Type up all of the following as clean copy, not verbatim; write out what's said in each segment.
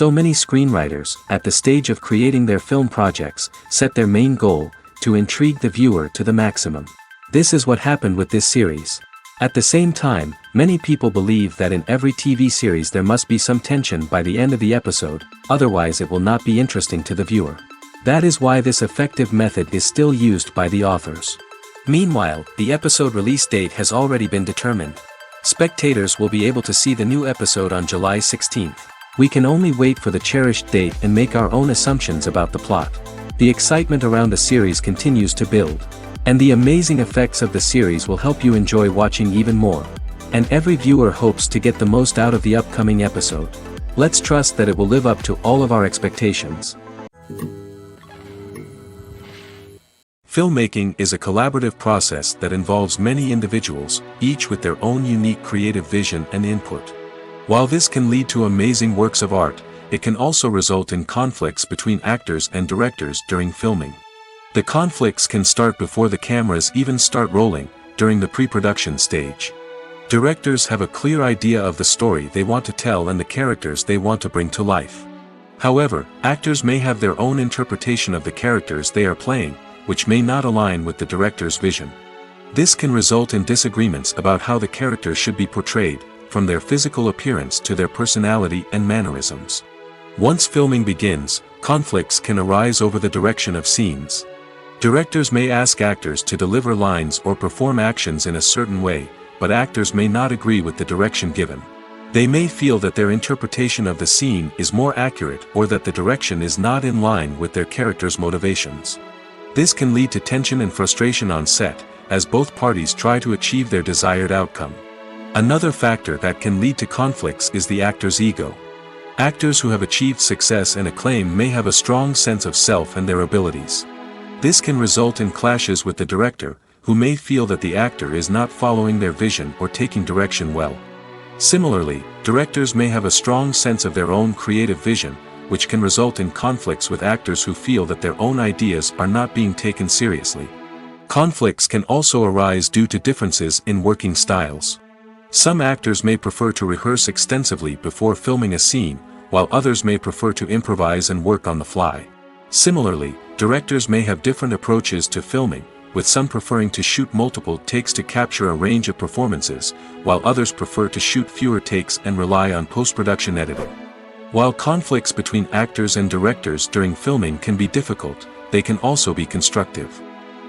So many screenwriters, at the stage of creating their film projects, set their main goal, to intrigue the viewer to the maximum. This is what happened with this series. At the same time, many people believe that in every TV series there must be some tension by the end of the episode, otherwise it will not be interesting to the viewer. That is why this effective method is still used by the authors. Meanwhile, the episode release date has already been determined. Spectators will be able to see the new episode on July 16th. We can only wait for the cherished date and make our own assumptions about the plot. The excitement around the series continues to build. And the amazing effects of the series will help you enjoy watching even more. And every viewer hopes to get the most out of the upcoming episode. Let's trust that it will live up to all of our expectations. Filmmaking is a collaborative process that involves many individuals, each with their own unique creative vision and input. While this can lead to amazing works of art, it can also result in conflicts between actors and directors during filming. The conflicts can start before the cameras even start rolling, during the pre-production stage. Directors have a clear idea of the story they want to tell and the characters they want to bring to life. However, actors may have their own interpretation of the characters they are playing, which may not align with the director's vision. This can result in disagreements about how the characters should be portrayed, from their physical appearance to their personality and mannerisms. Once filming begins, conflicts can arise over the direction of scenes. Directors may ask actors to deliver lines or perform actions in a certain way, but actors may not agree with the direction given. They may feel that their interpretation of the scene is more accurate or that the direction is not in line with their character's motivations. This can lead to tension and frustration on set, as both parties try to achieve their desired outcome. Another factor that can lead to conflicts is the actor's ego. Actors who have achieved success and acclaim may have a strong sense of self and their abilities. This can result in clashes with the director, who may feel that the actor is not following their vision or taking direction well. Similarly, directors may have a strong sense of their own creative vision, which can result in conflicts with actors who feel that their own ideas are not being taken seriously. Conflicts can also arise due to differences in working styles. Some actors may prefer to rehearse extensively before filming a scene, while others may prefer to improvise and work on the fly. Similarly, directors may have different approaches to filming, with some preferring to shoot multiple takes to capture a range of performances, while others prefer to shoot fewer takes and rely on post-production editing. While conflicts between actors and directors during filming can be difficult, they can also be constructive.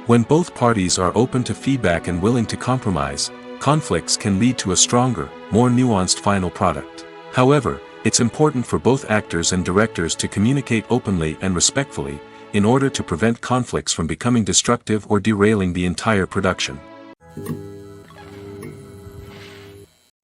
When both parties are open to feedback and willing to compromise, conflicts can lead to a stronger, more nuanced final product. However, it's important for both actors and directors to communicate openly and respectfully, in order to prevent conflicts from becoming destructive or derailing the entire production.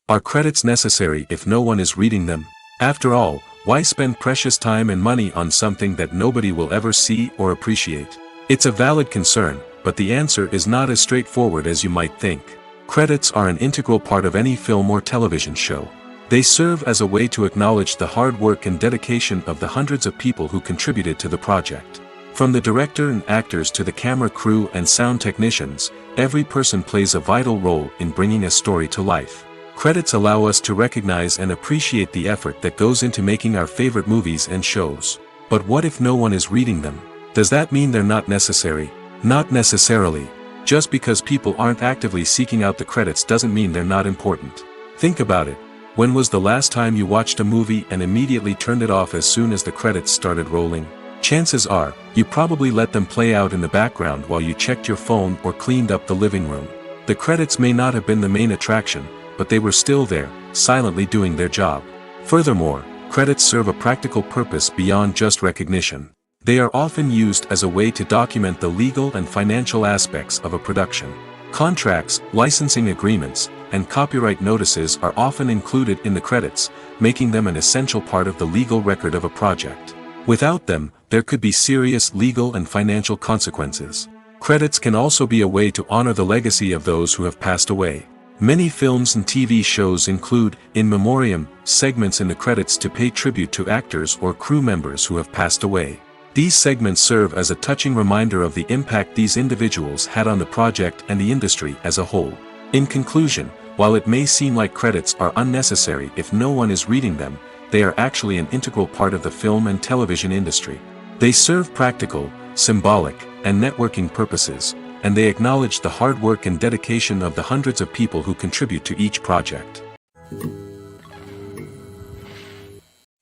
Are credits necessary if no one is reading them? After all, why spend precious time and money on something that nobody will ever see or appreciate? It's a valid concern, but the answer is not as straightforward as you might think. Credits are an integral part of any film or television show. They serve as a way to acknowledge the hard work and dedication of the hundreds of people who contributed to the project. From the director and actors to the camera crew and sound technicians, every person plays a vital role in bringing a story to life. Credits allow us to recognize and appreciate the effort that goes into making our favorite movies and shows. But what if no one is reading them? Does that mean they're not necessary? Not necessarily. Just because people aren't actively seeking out the credits doesn't mean they're not important. Think about it. When was the last time you watched a movie and immediately turned it off as soon as the credits started rolling? Chances are, you probably let them play out in the background while you checked your phone or cleaned up the living room. The credits may not have been the main attraction, but they were still there, silently doing their job. Furthermore, credits serve a practical purpose beyond just recognition. They are often used as a way to document the legal and financial aspects of a production. Contracts, licensing agreements, and copyright notices are often included in the credits, making them an essential part of the legal record of a project. Without them, there could be serious legal and financial consequences. Credits can also be a way to honor the legacy of those who have passed away. Many films and TV shows include, in memoriam, segments in the credits to pay tribute to actors or crew members who have passed away. These segments serve as a touching reminder of the impact these individuals had on the project and the industry as a whole. In conclusion, while it may seem like credits are unnecessary if no one is reading them, they are actually an integral part of the film and television industry. They serve practical, symbolic, and networking purposes, and they acknowledge the hard work and dedication of the hundreds of people who contribute to each project.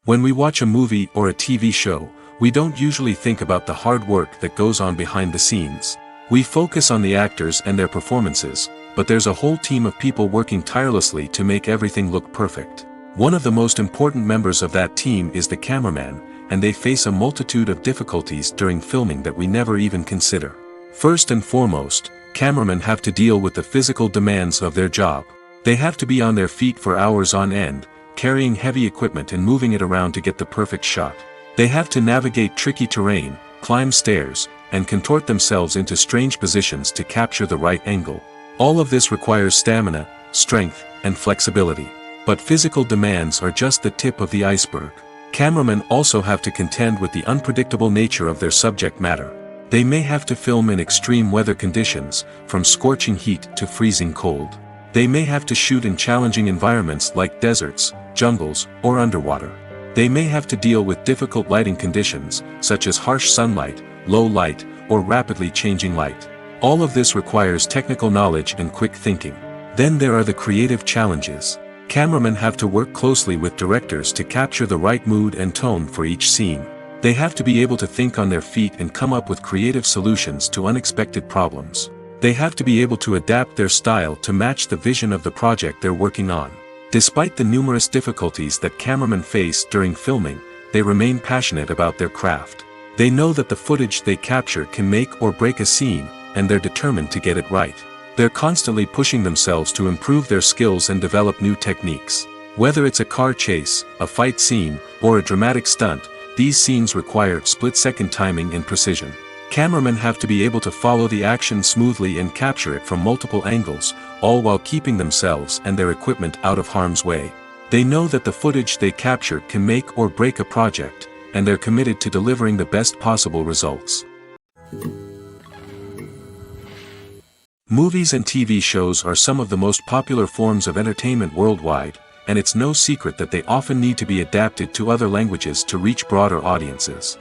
When we watch a movie or a TV show, we don't usually think about the hard work that goes on behind the scenes. We focus on the actors and their performances, but there's a whole team of people working tirelessly to make everything look perfect. One of the most important members of that team is the cameraman, and they face a multitude of difficulties during filming that we never even consider. First and foremost, cameramen have to deal with the physical demands of their job. They have to be on their feet for hours on end, carrying heavy equipment and moving it around to get the perfect shot. They have to navigate tricky terrain, climb stairs, and contort themselves into strange positions to capture the right angle. All of this requires stamina, strength, and flexibility. But physical demands are just the tip of the iceberg. Cameramen also have to contend with the unpredictable nature of their subject matter. They may have to film in extreme weather conditions, from scorching heat to freezing cold. They may have to shoot in challenging environments like deserts, jungles, or underwater. They may have to deal with difficult lighting conditions, such as harsh sunlight, low light, or rapidly changing light. All of this requires technical knowledge and quick thinking. Then there are the creative challenges. Cameramen have to work closely with directors to capture the right mood and tone for each scene. They have to be able to think on their feet and come up with creative solutions to unexpected problems. They have to be able to adapt their style to match the vision of the project they're working on. Despite the numerous difficulties that cameramen face during filming, they remain passionate about their craft. They know that the footage they capture can make or break a scene, and they're determined to get it right. They're constantly pushing themselves to improve their skills and develop new techniques. Whether it's a car chase, a fight scene, or a dramatic stunt, these scenes require split-second timing and precision. Cameramen have to be able to follow the action smoothly and capture it from multiple angles, all while keeping themselves and their equipment out of harm's way. They know that the footage they capture can make or break a project, and they're committed to delivering the best possible results. Movies and TV shows are some of the most popular forms of entertainment worldwide, and it's no secret that they often need to be adapted to other languages to reach broader audiences.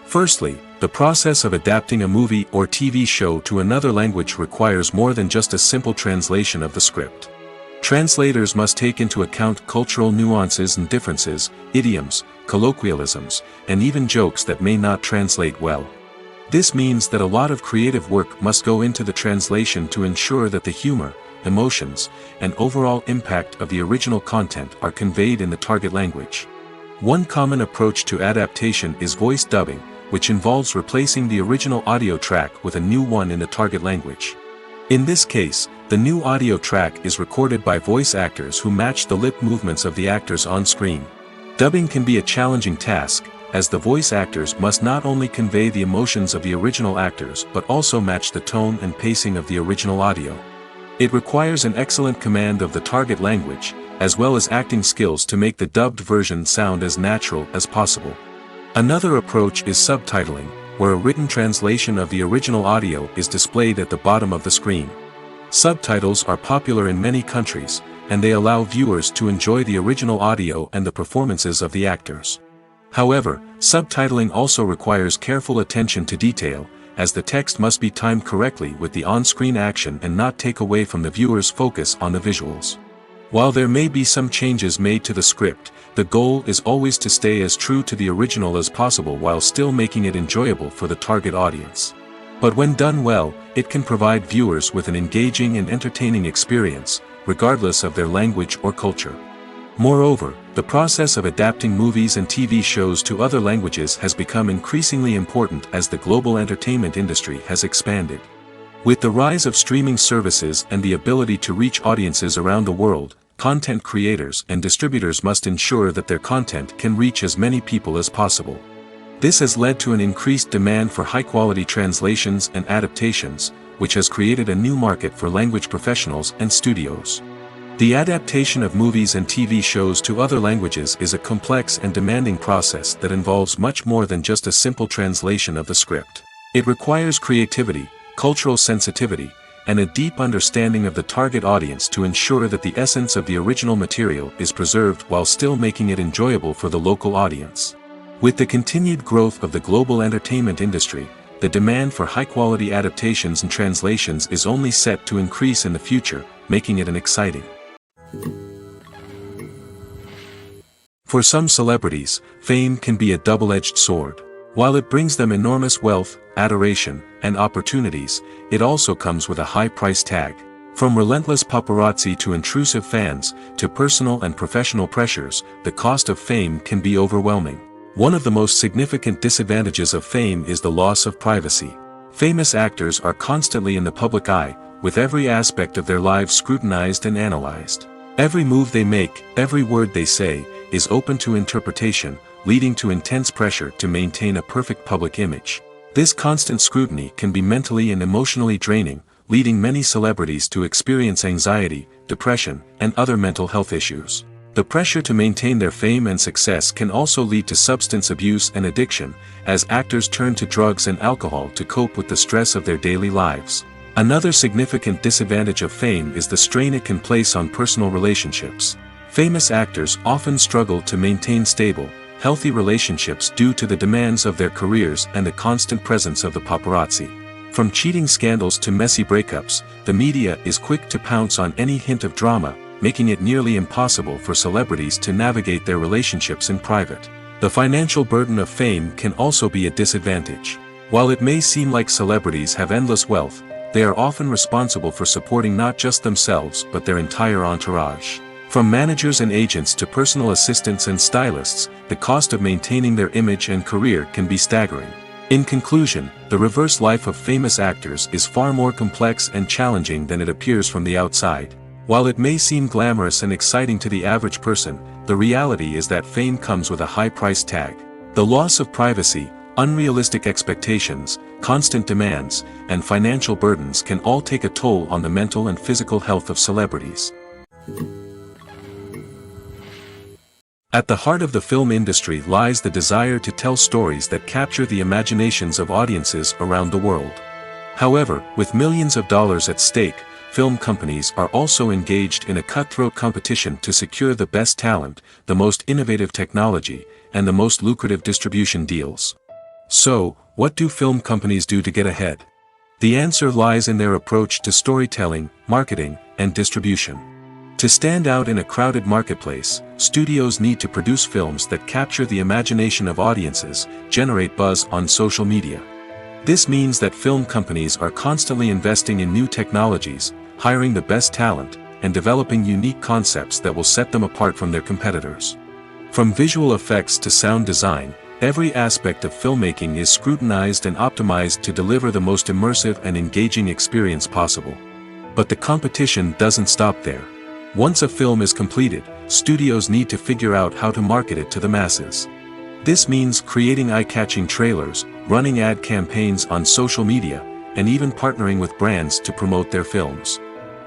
Firstly, the process of adapting a movie or TV show to another language requires more than just a simple translation of the script. Translators must take into account cultural nuances and differences, idioms, colloquialisms, and even jokes that may not translate well. This means that a lot of creative work must go into the translation to ensure that the humor, emotions, and overall impact of the original content are conveyed in the target language. One common approach to adaptation is voice dubbing, which involves replacing the original audio track with a new one in the target language. In this case, the new audio track is recorded by voice actors who match the lip movements of the actors on screen. Dubbing can be a challenging task, as the voice actors must not only convey the emotions of the original actors but also match the tone and pacing of the original audio. It requires an excellent command of the target language, as well as acting skills to make the dubbed version sound as natural as possible. Another approach is subtitling, where a written translation of the original audio is displayed at the bottom of the screen. Subtitles are popular in many countries, and they allow viewers to enjoy the original audio and the performances of the actors. However, subtitling also requires careful attention to detail, as the text must be timed correctly with the on-screen action and not take away from the viewer's focus on the visuals. While there may be some changes made to the script, the goal is always to stay as true to the original as possible while still making it enjoyable for the target audience. But when done well, it can provide viewers with an engaging and entertaining experience, regardless of their language or culture. Moreover, the process of adapting movies and TV shows to other languages has become increasingly important as the global entertainment industry has expanded. With the rise of streaming services and the ability to reach audiences around the world, content creators and distributors must ensure that their content can reach as many people as possible. This has led to an increased demand for high-quality translations and adaptations, which has created a new market for language professionals and studios. The adaptation of movies and TV shows to other languages is a complex and demanding process that involves much more than just a simple translation of the script. It requires creativity, cultural sensitivity, and a deep understanding of the target audience to ensure that the essence of the original material is preserved while still making it enjoyable for the local audience. With the continued growth of the global entertainment industry, the demand for high-quality adaptations and translations is only set to increase in the future, making it an exciting. For some celebrities, fame can be a double-edged sword. While it brings them enormous wealth, adoration, and opportunities, it also comes with a high price tag. From relentless paparazzi to intrusive fans, to personal and professional pressures, the cost of fame can be overwhelming. One of the most significant disadvantages of fame is the loss of privacy. Famous actors are constantly in the public eye, with every aspect of their lives scrutinized and analyzed. Every move they make, every word they say, is open to interpretation, leading to intense pressure to maintain a perfect public image. This constant scrutiny can be mentally and emotionally draining, leading many celebrities to experience anxiety, depression, and other mental health issues. The pressure to maintain their fame and success can also lead to substance abuse and addiction, as actors turn to drugs and alcohol to cope with the stress of their daily lives. Another significant disadvantage of fame is the strain it can place on personal relationships. Famous actors often struggle to maintain stable, healthy relationships due to the demands of their careers and the constant presence of the paparazzi. From cheating scandals to messy breakups, the media is quick to pounce on any hint of drama, making it nearly impossible for celebrities to navigate their relationships in private. The financial burden of fame can also be a disadvantage. While it may seem like celebrities have endless wealth, they are often responsible for supporting not just themselves but their entire entourage. From managers and agents to personal assistants and stylists, the cost of maintaining their image and career can be staggering. In conclusion, the reverse life of famous actors is far more complex and challenging than it appears from the outside. While it may seem glamorous and exciting to the average person, the reality is that fame comes with a high price tag. The loss of privacy, unrealistic expectations, constant demands, and financial burdens can all take a toll on the mental and physical health of celebrities. At the heart of the film industry lies the desire to tell stories that capture the imaginations of audiences around the world. However, with millions of dollars at stake, film companies are also engaged in a cutthroat competition to secure the best talent, the most innovative technology, and the most lucrative distribution deals. So, what do film companies do to get ahead? The answer lies in their approach to storytelling, marketing, and distribution. To stand out in a crowded marketplace, studios need to produce films that capture the imagination of audiences, generate buzz on social media. This means that film companies are constantly investing in new technologies, hiring the best talent, and developing unique concepts that will set them apart from their competitors. From visual effects to sound design, every aspect of filmmaking is scrutinized and optimized to deliver the most immersive and engaging experience possible. But the competition doesn't stop there. Once a film is completed, studios need to figure out how to market it to the masses. This means creating eye-catching trailers, running ad campaigns on social media, and even partnering with brands to promote their films.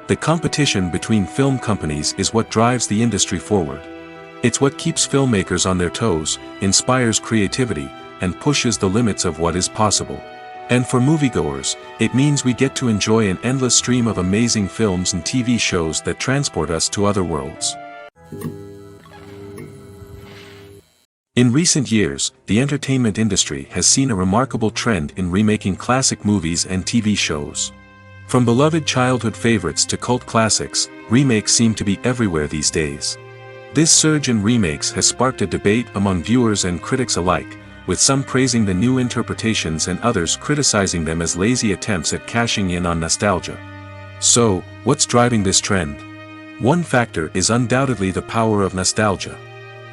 The competition between film companies is what drives the industry forward. It's what keeps filmmakers on their toes, inspires creativity, and pushes the limits of what is possible. And for moviegoers, it means we get to enjoy an endless stream of amazing films and TV shows that transport us to other worlds. In recent years, the entertainment industry has seen a remarkable trend in remaking classic movies and TV shows. From beloved childhood favorites to cult classics, remakes seem to be everywhere these days. This surge in remakes has sparked a debate among viewers and critics alike, with some praising the new interpretations and others criticizing them as lazy attempts at cashing in on nostalgia. So, what's driving this trend? One factor is undoubtedly the power of nostalgia.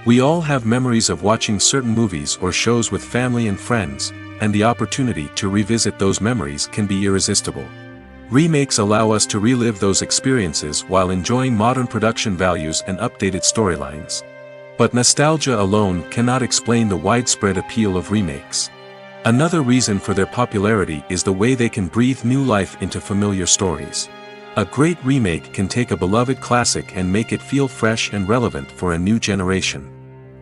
We all have memories of watching certain movies or shows with family and friends, and the opportunity to revisit those memories can be irresistible. Remakes allow us to relive those experiences while enjoying modern production values and updated storylines. But nostalgia alone cannot explain the widespread appeal of remakes. Another reason for their popularity is the way they can breathe new life into familiar stories. A great remake can take a beloved classic and make it feel fresh and relevant for a new generation.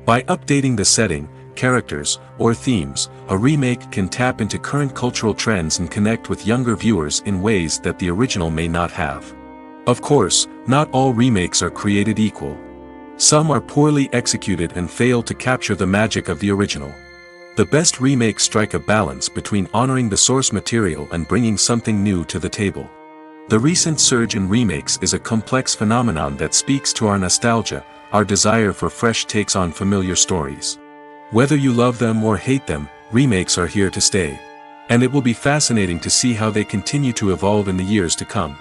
By updating the setting, characters, or themes, a remake can tap into current cultural trends and connect with younger viewers in ways that the original may not have. Of course, not all remakes are created equal. Some are poorly executed and fail to capture the magic of the original. The best remakes strike a balance between honoring the source material and bringing something new to the table. The recent surge in remakes is a complex phenomenon that speaks to our nostalgia, our desire for fresh takes on familiar stories. Whether you love them or hate them, remakes are here to stay. And it will be fascinating to see how they continue to evolve in the years to come.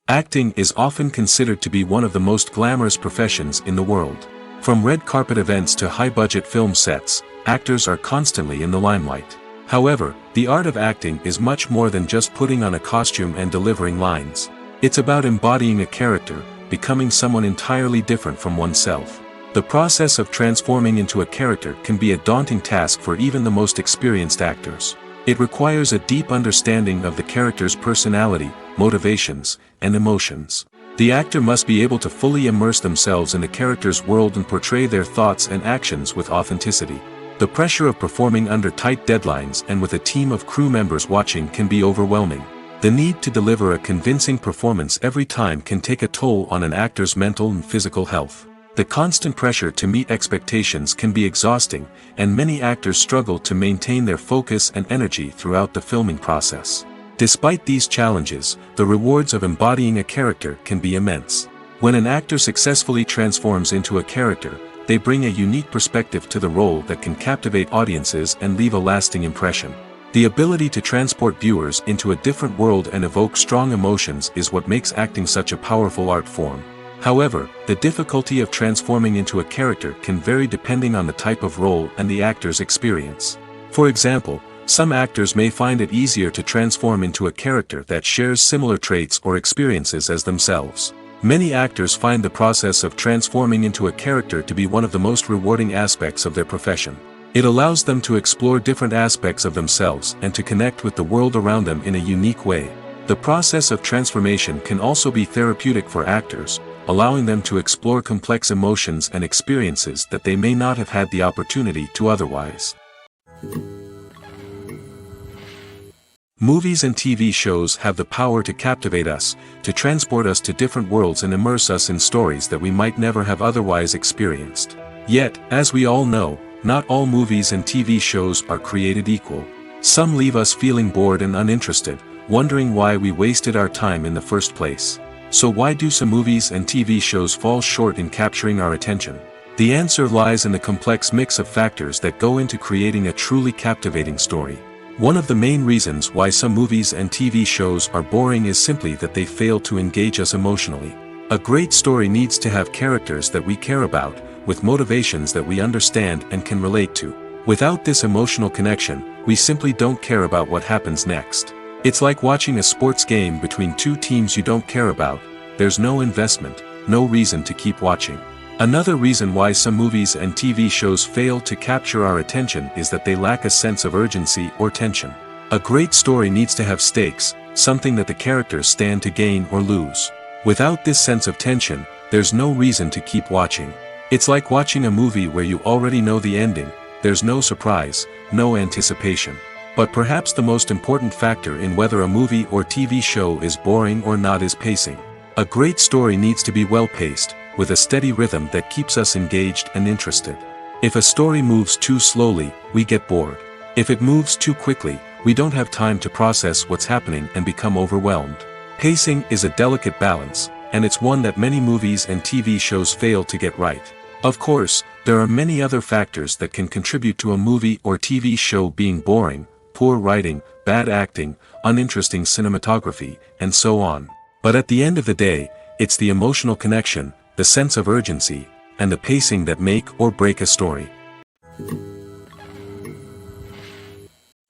Acting is often considered to be one of the most glamorous professions in the world. From red carpet events to high-budget film sets, actors are constantly in the limelight. However, the art of acting is much more than just putting on a costume and delivering lines. It's about embodying a character, becoming someone entirely different from oneself. The process of transforming into a character can be a daunting task for even the most experienced actors. It requires a deep understanding of the character's personality, motivations, and emotions. The actor must be able to fully immerse themselves in the character's world and portray their thoughts and actions with authenticity. The pressure of performing under tight deadlines and with a team of crew members watching can be overwhelming. The need to deliver a convincing performance every time can take a toll on an actor's mental and physical health. The constant pressure to meet expectations can be exhausting, and many actors struggle to maintain their focus and energy throughout the filming process. Despite these challenges, the rewards of embodying a character can be immense. When an actor successfully transforms into a character, they bring a unique perspective to the role that can captivate audiences and leave a lasting impression. The ability to transport viewers into a different world and evoke strong emotions is what makes acting such a powerful art form. However, the difficulty of transforming into a character can vary depending on the type of role and the actor's experience. For example, some actors may find it easier to transform into a character that shares similar traits or experiences as themselves. Many actors find the process of transforming into a character to be one of the most rewarding aspects of their profession. It allows them to explore different aspects of themselves and to connect with the world around them in a unique way. The process of transformation can also be therapeutic for actors, allowing them to explore complex emotions and experiences that they may not have had the opportunity to otherwise. Movies and TV shows have the power to captivate us, to transport us to different worlds and immerse us in stories that we might never have otherwise experienced. Yet, as we all know, not all movies and TV shows are created equal. Some leave us feeling bored and uninterested, wondering why we wasted our time in the first place. So why do some movies and TV shows fall short in capturing our attention? The answer lies in the complex mix of factors that go into creating a truly captivating story. One of the main reasons why some movies and TV shows are boring is simply that they fail to engage us emotionally. A great story needs to have characters that we care about, with motivations that we understand and can relate to. Without this emotional connection, we simply don't care about what happens next. It's like watching a sports game between two teams you don't care about. There's no investment, no reason to keep watching. Another reason why some movies and TV shows fail to capture our attention is that they lack a sense of urgency or tension. A great story needs to have stakes, something that the characters stand to gain or lose. Without this sense of tension, there's no reason to keep watching. It's like watching a movie where you already know the ending. There's no surprise, no anticipation. But perhaps the most important factor in whether a movie or TV show is boring or not is pacing. A great story needs to be well-paced, with a steady rhythm that keeps us engaged and interested. If a story moves too slowly, we get bored. If it moves too quickly, we don't have time to process what's happening and become overwhelmed. Pacing is a delicate balance, and it's one that many movies and TV shows fail to get right. Of course, there are many other factors that can contribute to a movie or TV show being boring: poor writing, bad acting, uninteresting cinematography, and so on. But at the end of the day, it's the emotional connection, the sense of urgency, and the pacing that make or break a story.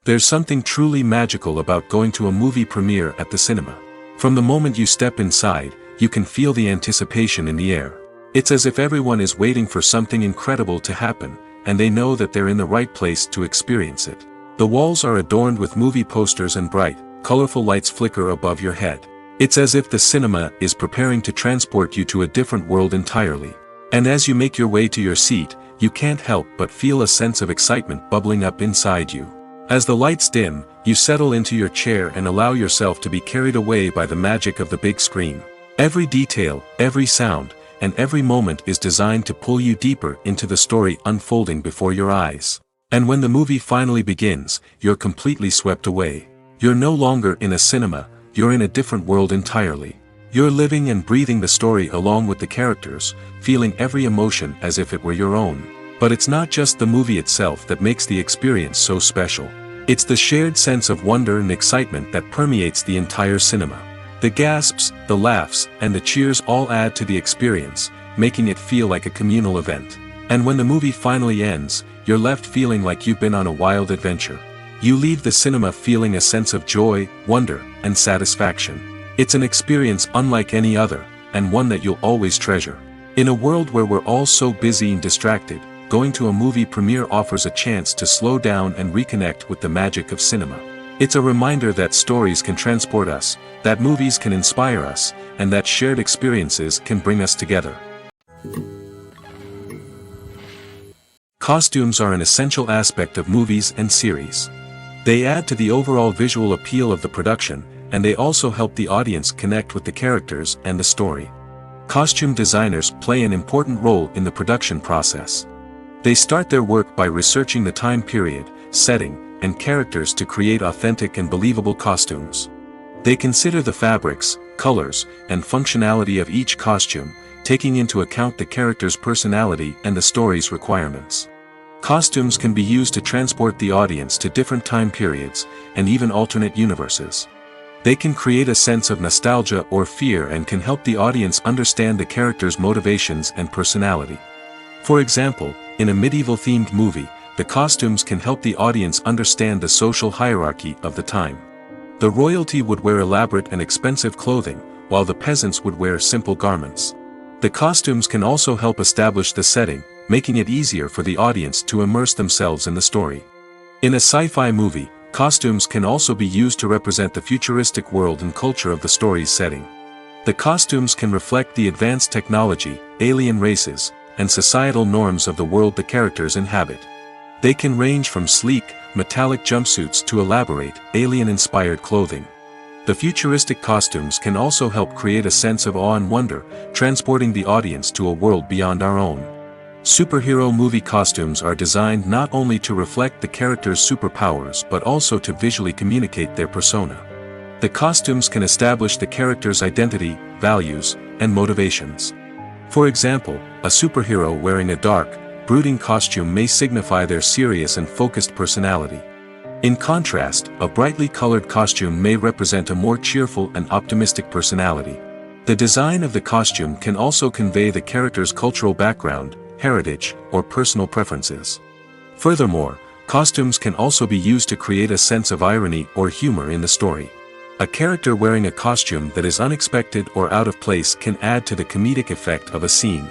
There's something truly magical about going to a movie premiere at the cinema. From the moment you step inside, you can feel the anticipation in the air. It's as if everyone is waiting for something incredible to happen, and they know that they're in the right place to experience it. The walls are adorned with movie posters and bright, colorful lights flicker above your head. It's as if the cinema is preparing to transport you to a different world entirely. And as you make your way to your seat, you can't help but feel a sense of excitement bubbling up inside you. As the lights dim, you settle into your chair and allow yourself to be carried away by the magic of the big screen. Every detail, every sound, and every moment is designed to pull you deeper into the story unfolding before your eyes. And when the movie finally begins, you're completely swept away. You're no longer in a cinema, you're in a different world entirely. You're living and breathing the story along with the characters, feeling every emotion as if it were your own. But it's not just the movie itself that makes the experience so special. It's the shared sense of wonder and excitement that permeates the entire cinema. The gasps, the laughs, and the cheers all add to the experience, making it feel like a communal event. And when the movie finally ends, you're left feeling like you've been on a wild adventure. You leave the cinema feeling a sense of joy, wonder, and satisfaction. It's an experience unlike any other, and one that you'll always treasure. In a world where we're all so busy and distracted, going to a movie premiere offers a chance to slow down and reconnect with the magic of cinema. It's a reminder that stories can transport us, that movies can inspire us, and that shared experiences can bring us together. Costumes are an essential aspect of movies and series. They add to the overall visual appeal of the production, and they also help the audience connect with the characters and the story. Costume designers play an important role in the production process. They start their work by researching the time period, setting, and characters to create authentic and believable costumes. They consider the fabrics, colors, and functionality of each costume, taking into account the character's personality and the story's requirements. Costumes can be used to transport the audience to different time periods, and even alternate universes. They can create a sense of nostalgia or fear and can help the audience understand the character's motivations and personality. For example, in a medieval-themed movie, the costumes can help the audience understand the social hierarchy of the time. The royalty would wear elaborate and expensive clothing, while the peasants would wear simple garments. The costumes can also help establish the setting, making it easier for the audience to immerse themselves in the story. In a sci-fi movie, costumes can also be used to represent the futuristic world and culture of the story's setting. The costumes can reflect the advanced technology, alien races, and societal norms of the world the characters inhabit. They can range from sleek, metallic jumpsuits to elaborate, alien-inspired clothing. The futuristic costumes can also help create a sense of awe and wonder, transporting the audience to a world beyond our own. Superhero movie costumes are designed not only to reflect the character's superpowers but also to visually communicate their persona. The costumes can establish the character's identity, values, and motivations. For example, a superhero wearing a dark, brooding costume may signify their serious and focused personality. In contrast, a brightly colored costume may represent a more cheerful and optimistic personality. The design of the costume can also convey the character's cultural background, heritage, or personal preferences. Furthermore, costumes can also be used to create a sense of irony or humor in the story. A character wearing a costume that is unexpected or out of place can add to the comedic effect of a scene.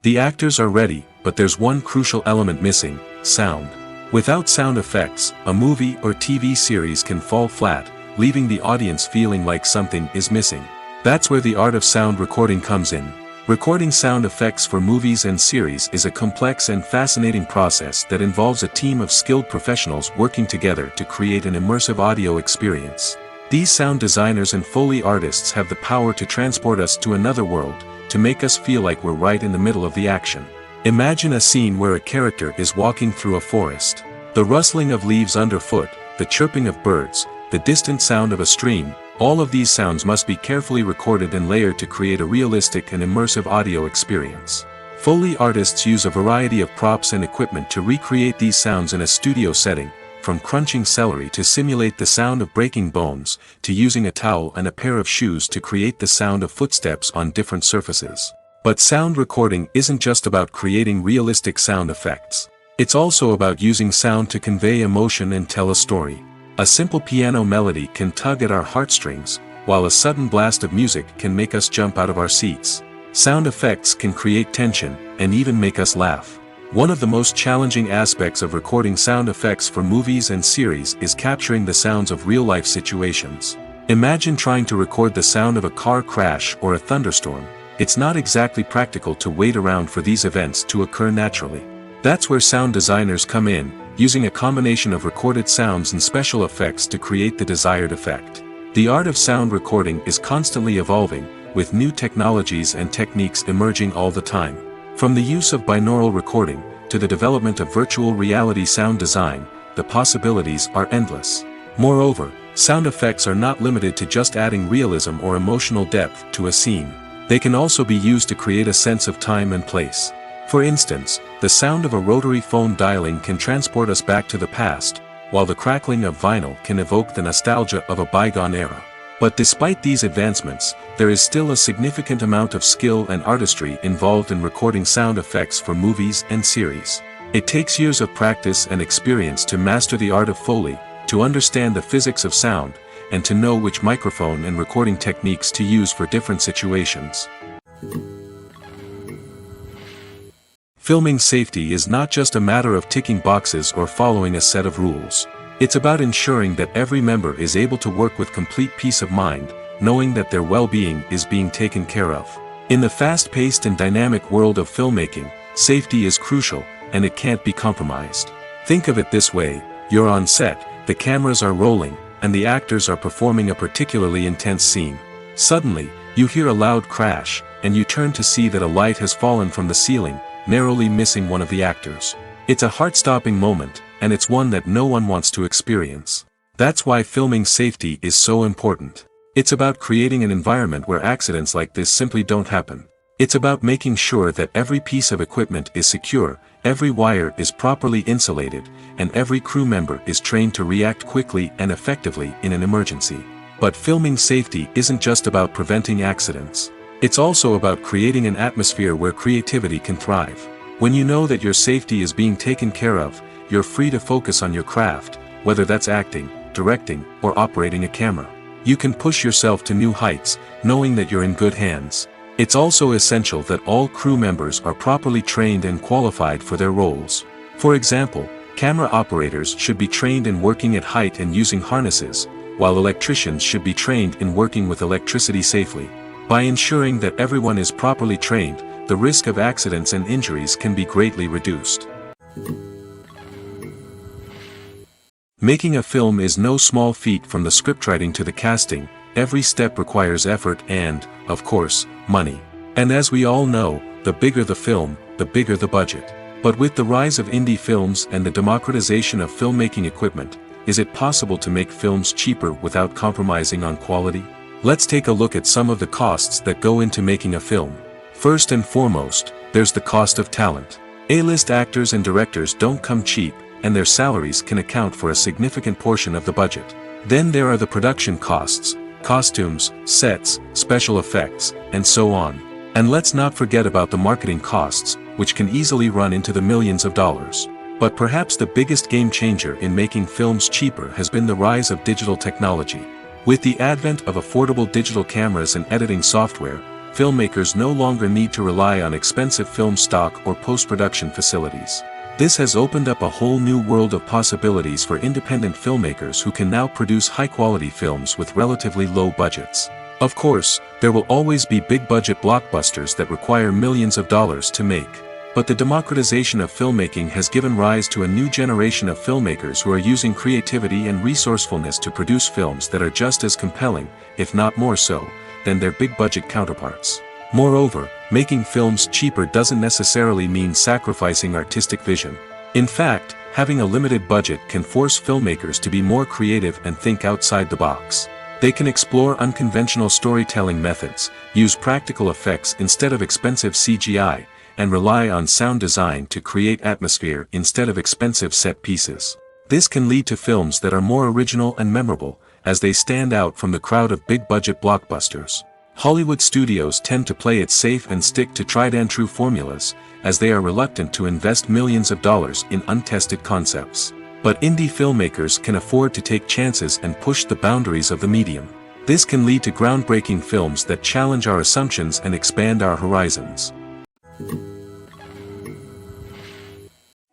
The actors are ready, but there's one crucial element missing: sound. Without sound effects, a movie or TV series can fall flat, leaving the audience feeling like something is missing. That's where the art of sound recording comes in. Recording sound effects for movies and series is a complex and fascinating process that involves a team of skilled professionals working together to create an immersive audio experience. These sound designers and Foley artists have the power to transport us to another world, to make us feel like we're right in the middle of the action. Imagine a scene where a character is walking through a forest. The rustling of leaves underfoot, the chirping of birds, the distant sound of a stream, all of these sounds must be carefully recorded and layered to create a realistic and immersive audio experience. Foley artists use a variety of props and equipment to recreate these sounds in a studio setting, from crunching celery to simulate the sound of breaking bones, to using a towel and a pair of shoes to create the sound of footsteps on different surfaces. But sound recording isn't just about creating realistic sound effects. It's also about using sound to convey emotion and tell a story. A simple piano melody can tug at our heartstrings, while a sudden blast of music can make us jump out of our seats. Sound effects can create tension, and even make us laugh. One of the most challenging aspects of recording sound effects for movies and series is capturing the sounds of real-life situations. Imagine trying to record the sound of a car crash or a thunderstorm. It's not exactly practical to wait around for these events to occur naturally. That's where sound designers come in, using a combination of recorded sounds and special effects to create the desired effect. The art of sound recording is constantly evolving, with new technologies and techniques emerging all the time. From the use of binaural recording, to the development of virtual reality sound design, the possibilities are endless. Moreover, sound effects are not limited to just adding realism or emotional depth to a scene. They can also be used to create a sense of time and place. For instance, the sound of a rotary phone dialing can transport us back to the past, while the crackling of vinyl can evoke the nostalgia of a bygone era. But despite these advancements, there is still a significant amount of skill and artistry involved in recording sound effects for movies and series. It takes years of practice and experience to master the art of Foley, to understand the physics of sound, and to know which microphone and recording techniques to use for different situations. Filming safety is not just a matter of ticking boxes or following a set of rules. It's about ensuring that every member is able to work with complete peace of mind, knowing that their well-being is being taken care of. In the fast-paced and dynamic world of filmmaking, safety is crucial, and it can't be compromised. Think of it this way: you're on set, the cameras are rolling, and the actors are performing a particularly intense scene. Suddenly, you hear a loud crash, and you turn to see that a light has fallen from the ceiling, narrowly missing one of the actors. It's a heart-stopping moment, and it's one that no one wants to experience. That's why filming safety is so important. It's about creating an environment where accidents like this simply don't happen. It's about making sure that every piece of equipment is secure, every wire is properly insulated, and every crew member is trained to react quickly and effectively in an emergency. But filming safety isn't just about preventing accidents. It's also about creating an atmosphere where creativity can thrive. When you know that your safety is being taken care of, you're free to focus on your craft, whether that's acting, directing, or operating a camera. You can push yourself to new heights, knowing that you're in good hands. It's also essential that all crew members are properly trained and qualified for their roles. For example, camera operators should be trained in working at height and using harnesses, while electricians should be trained in working with electricity safely. By ensuring that everyone is properly trained, the risk of accidents and injuries can be greatly reduced. Making a film is no small feat. From the scriptwriting to the casting, every step requires effort and, of course, money. And as we all know, the bigger the film, the bigger the budget. But with the rise of indie films and the democratization of filmmaking equipment, is it possible to make films cheaper without compromising on quality? Let's take a look at some of the costs that go into making a film. First and foremost, there's the cost of talent. A-list actors and directors don't come cheap, and their salaries can account for a significant portion of the budget. Then there are the production costs, costumes, sets, special effects, and so on. And let's not forget about the marketing costs, which can easily run into the millions of dollars. But perhaps the biggest game changer in making films cheaper has been the rise of digital technology. With the advent of affordable digital cameras and editing software, filmmakers no longer need to rely on expensive film stock or post-production facilities. This has opened up a whole new world of possibilities for independent filmmakers who can now produce high-quality films with relatively low budgets. Of course, there will always be big-budget blockbusters that require millions of dollars to make. But the democratization of filmmaking has given rise to a new generation of filmmakers who are using creativity and resourcefulness to produce films that are just as compelling, if not more so, than their big-budget counterparts. Moreover, making films cheaper doesn't necessarily mean sacrificing artistic vision. In fact, having a limited budget can force filmmakers to be more creative and think outside the box. They can explore unconventional storytelling methods, use practical effects instead of expensive CGI, and rely on sound design to create atmosphere instead of expensive set pieces. This can lead to films that are more original and memorable, as they stand out from the crowd of big-budget blockbusters. Hollywood studios tend to play it safe and stick to tried-and-true formulas, as they are reluctant to invest millions of dollars in untested concepts. But indie filmmakers can afford to take chances and push the boundaries of the medium. This can lead to groundbreaking films that challenge our assumptions and expand our horizons.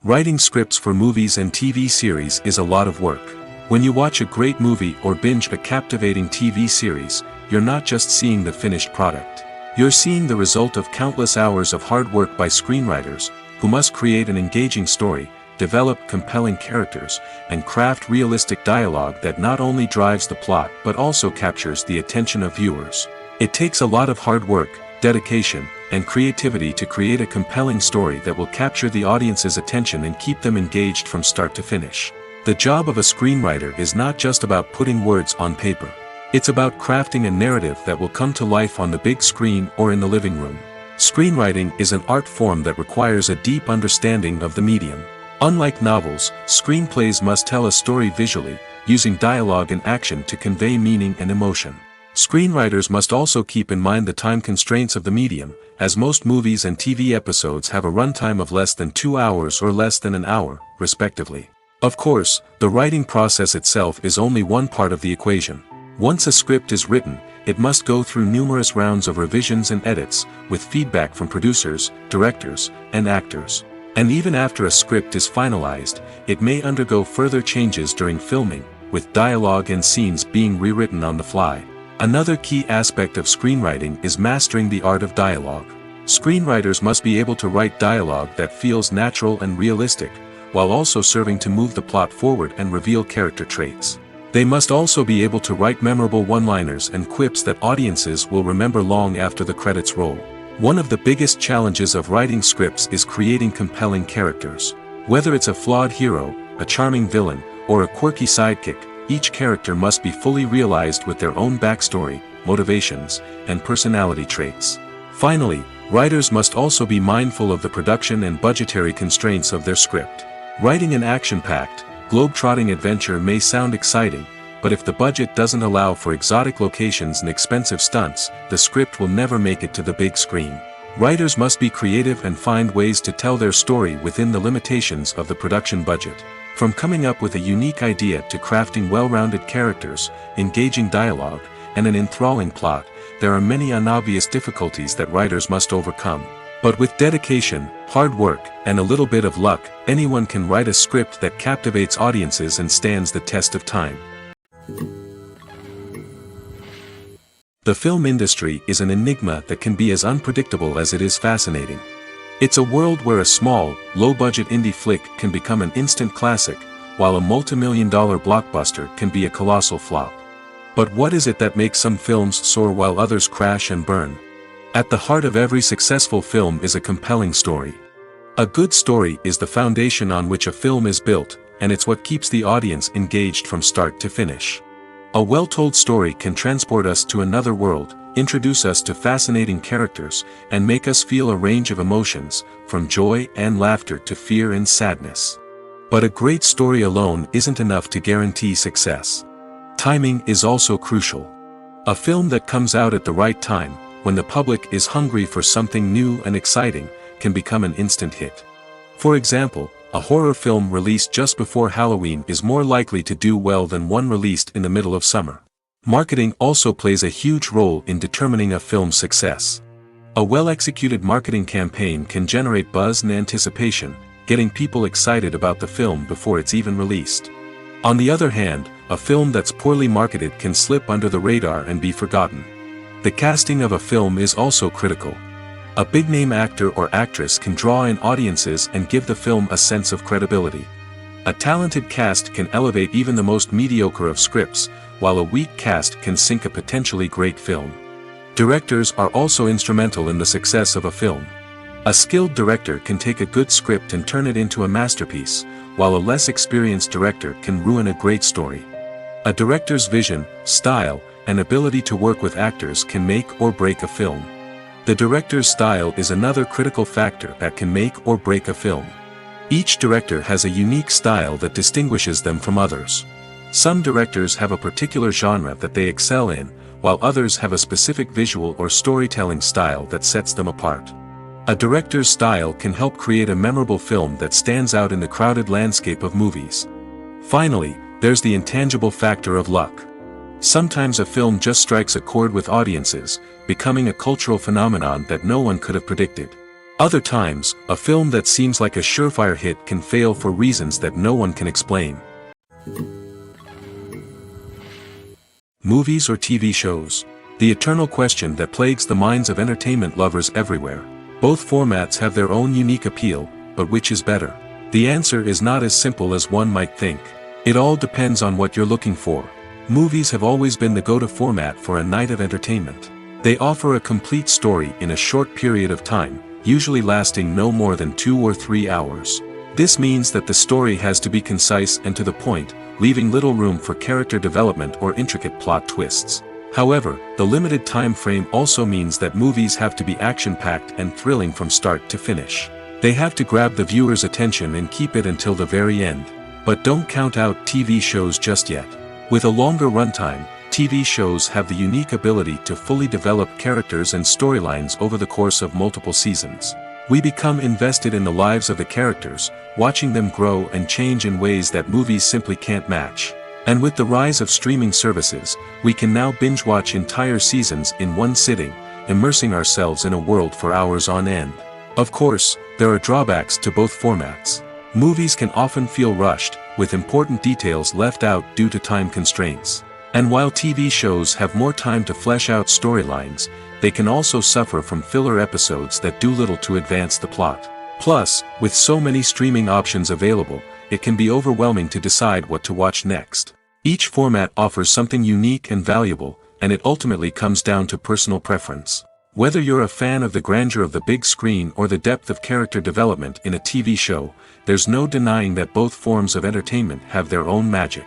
Writing scripts for movies and TV series is a lot of work. When you watch a great movie or binge a captivating TV series, you're not just seeing the finished product. You're seeing the result of countless hours of hard work by screenwriters, who must create an engaging story, develop compelling characters, and craft realistic dialogue that not only drives the plot but also captures the attention of viewers. It takes a lot of hard work, dedication, and creativity to create a compelling story that will capture the audience's attention and keep them engaged from start to finish. The job of a screenwriter is not just about putting words on paper. It's about crafting a narrative that will come to life on the big screen or in the living room. Screenwriting is an art form that requires a deep understanding of the medium. Unlike novels, screenplays must tell a story visually, using dialogue and action to convey meaning and emotion. Screenwriters must also keep in mind the time constraints of the medium, as most movies and TV episodes have a runtime of less than 2 hours or less than an hour, respectively. Of course, the writing process itself is only one part of the equation. Once a script is written, it must go through numerous rounds of revisions and edits, with feedback from producers, directors, and actors. And even after a script is finalized, it may undergo further changes during filming, with dialogue and scenes being rewritten on the fly. Another key aspect of screenwriting is mastering the art of dialogue. Screenwriters must be able to write dialogue that feels natural and realistic, while also serving to move the plot forward and reveal character traits. They must also be able to write memorable one-liners and quips that audiences will remember long after the credits roll. One of the biggest challenges of writing scripts is creating compelling characters. Whether it's a flawed hero, a charming villain, or a quirky sidekick, each character must be fully realized with their own backstory, motivations, and personality traits. Finally, writers must also be mindful of the production and budgetary constraints of their script. Writing an action-packed, globe-trotting adventure may sound exciting, but if the budget doesn't allow for exotic locations and expensive stunts, the script will never make it to the big screen. Writers must be creative and find ways to tell their story within the limitations of the production budget. From coming up with a unique idea to crafting well-rounded characters, engaging dialogue, and an enthralling plot, there are many unobvious difficulties that writers must overcome. But with dedication, hard work, and a little bit of luck, anyone can write a script that captivates audiences and stands the test of time. The film industry is an enigma that can be as unpredictable as it is fascinating. It's a world where a small, low-budget indie flick can become an instant classic, while a multi-million-dollar blockbuster can be a colossal flop. But what is it that makes some films soar while others crash and burn? At the heart of every successful film is a compelling story. A good story is the foundation on which a film is built, and it's what keeps the audience engaged from start to finish. A well-told story can transport us to another world, introduce us to fascinating characters, and make us feel a range of emotions, from joy and laughter to fear and sadness. But a great story alone isn't enough to guarantee success. Timing is also crucial. A film that comes out at the right time, when the public is hungry for something new and exciting, can become an instant hit. For example, a horror film released just before Halloween is more likely to do well than one released in the middle of summer. Marketing also plays a huge role in determining a film's success. A well-executed marketing campaign can generate buzz and anticipation, getting people excited about the film before it's even released. On the other hand, a film that's poorly marketed can slip under the radar and be forgotten. The casting of a film is also critical. A big-name actor or actress can draw in audiences and give the film a sense of credibility. A talented cast can elevate even the most mediocre of scripts, while a weak cast can sink a potentially great film. Directors are also instrumental in the success of a film. A skilled director can take a good script and turn it into a masterpiece, while a less experienced director can ruin a great story. A director's vision, style, and ability to work with actors can make or break a film. The director's style is another critical factor that can make or break a film. Each director has a unique style that distinguishes them from others. Some directors have a particular genre that they excel in, while others have a specific visual or storytelling style that sets them apart. A director's style can help create a memorable film that stands out in the crowded landscape of movies. Finally, there's the intangible factor of luck. Sometimes a film just strikes a chord with audiences, becoming a cultural phenomenon that no one could have predicted. Other times, a film that seems like a surefire hit can fail for reasons that no one can explain. Movies or TV shows? The eternal question that plagues the minds of entertainment lovers everywhere. Both formats have their own unique appeal, but which is better? The answer is not as simple as one might think. It all depends on what you're looking for. Movies have always been the go-to format for a night of entertainment. They offer a complete story in a short period of time, usually lasting no more than 2 or 3 hours. This means that the story has to be concise and to the point, leaving little room for character development or intricate plot twists. However, the limited time frame also means that movies have to be action-packed and thrilling from start to finish. They have to grab the viewer's attention and keep it until the very end. But don't count out TV shows just yet. With a longer runtime, TV shows have the unique ability to fully develop characters and storylines over the course of multiple seasons. We become invested in the lives of the characters, watching them grow and change in ways that movies simply can't match. And with the rise of streaming services, we can now binge-watch entire seasons in one sitting, immersing ourselves in a world for hours on end. Of course, there are drawbacks to both formats. Movies can often feel rushed, with important details left out due to time constraints. And while TV shows have more time to flesh out storylines, they can also suffer from filler episodes that do little to advance the plot. Plus, with so many streaming options available, it can be overwhelming to decide what to watch next. Each format offers something unique and valuable, and it ultimately comes down to personal preference. Whether you're a fan of the grandeur of the big screen or the depth of character development in a TV show, there's no denying that both forms of entertainment have their own magic.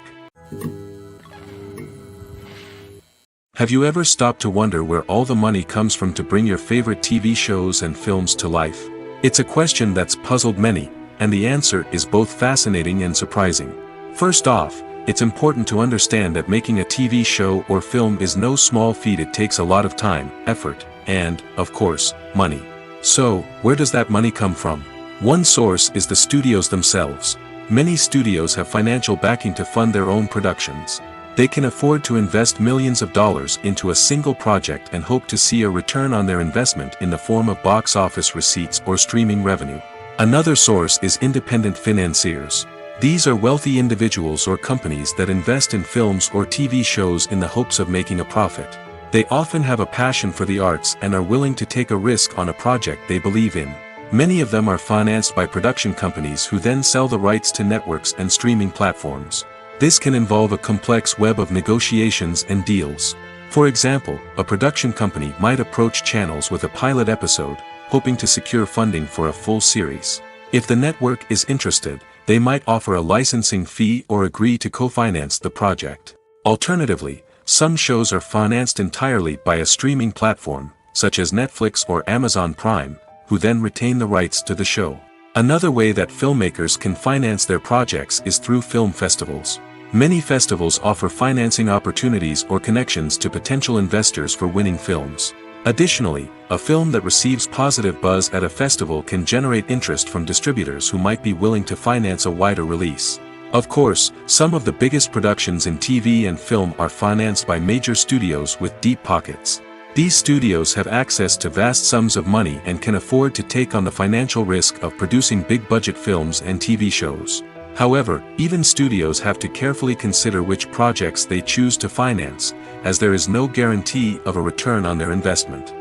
Have you ever stopped to wonder where all the money comes from to bring your favorite TV shows and films to life? It's a question that's puzzled many, and the answer is both fascinating and surprising. First off, it's important to understand that making a TV show or film is no small feat. It takes a lot of time, effort, and, of course, money. So, where does that money come from? One source is the studios themselves. Many studios have financial backing to fund their own productions. They can afford to invest millions of dollars into a single project and hope to see a return on their investment in the form of box office receipts or streaming revenue. Another source is independent financiers. These are wealthy individuals or companies that invest in films or TV shows in the hopes of making a profit. They often have a passion for the arts and are willing to take a risk on a project they believe in. Many of them are financed by production companies who then sell the rights to networks and streaming platforms. This can involve a complex web of negotiations and deals. For example, a production company might approach channels with a pilot episode, hoping to secure funding for a full series. If the network is interested, they might offer a licensing fee or agree to co-finance the project. Alternatively, some shows are financed entirely by a streaming platform, such as Netflix or Amazon Prime, who then retain the rights to the show. Another way that filmmakers can finance their projects is through film festivals. Many festivals offer financing opportunities or connections to potential investors for winning films. Additionally, a film that receives positive buzz at a festival can generate interest from distributors who might be willing to finance a wider release. Of course, some of the biggest productions in TV and film are financed by major studios with deep pockets. These studios have access to vast sums of money and can afford to take on the financial risk of producing big-budget films and TV shows. However, even studios have to carefully consider which projects they choose to finance, as there is no guarantee of a return on their investment.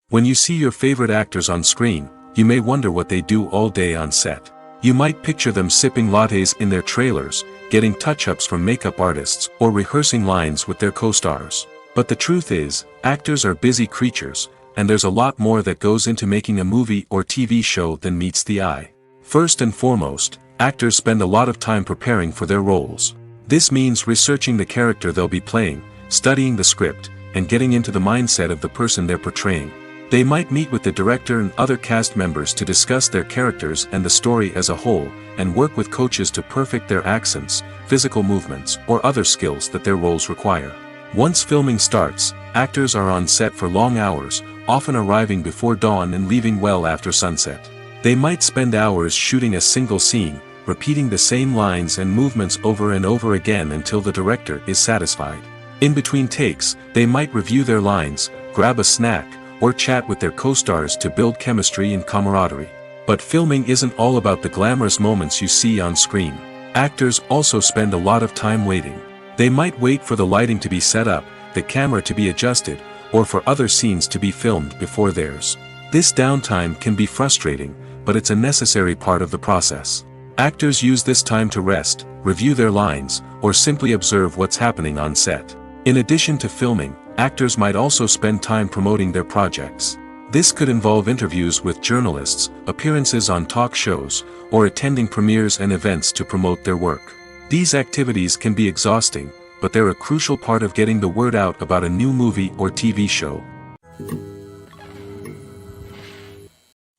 When you see your favorite actors on screen, you may wonder what they do all day on set. You might picture them sipping lattes in their trailers, getting touch-ups from makeup artists, or rehearsing lines with their co-stars. But the truth is, actors are busy creatures, and there's a lot more that goes into making a movie or TV show than meets the eye. First and foremost, actors spend a lot of time preparing for their roles. This means researching the character they'll be playing, studying the script, and getting into the mindset of the person they're portraying. They might meet with the director and other cast members to discuss their characters and the story as a whole, and work with coaches to perfect their accents, physical movements, or other skills that their roles require. Once filming starts, actors are on set for long hours, often arriving before dawn and leaving well after sunset. They might spend hours shooting a single scene, repeating the same lines and movements over and over again until the director is satisfied. In between takes, they might review their lines, grab a snack, or chat with their co-stars to build chemistry and camaraderie. But filming isn't all about the glamorous moments you see on screen. Actors also spend a lot of time waiting. They might wait for the lighting to be set up, the camera to be adjusted, or for other scenes to be filmed before theirs. This downtime can be frustrating, but it's a necessary part of the process. Actors use this time to rest, review their lines, or simply observe what's happening on set. In addition to filming, actors might also spend time promoting their projects. This could involve interviews with journalists, appearances on talk shows, or attending premieres and events to promote their work. These activities can be exhausting, but they're a crucial part of getting the word out about a new movie or TV show.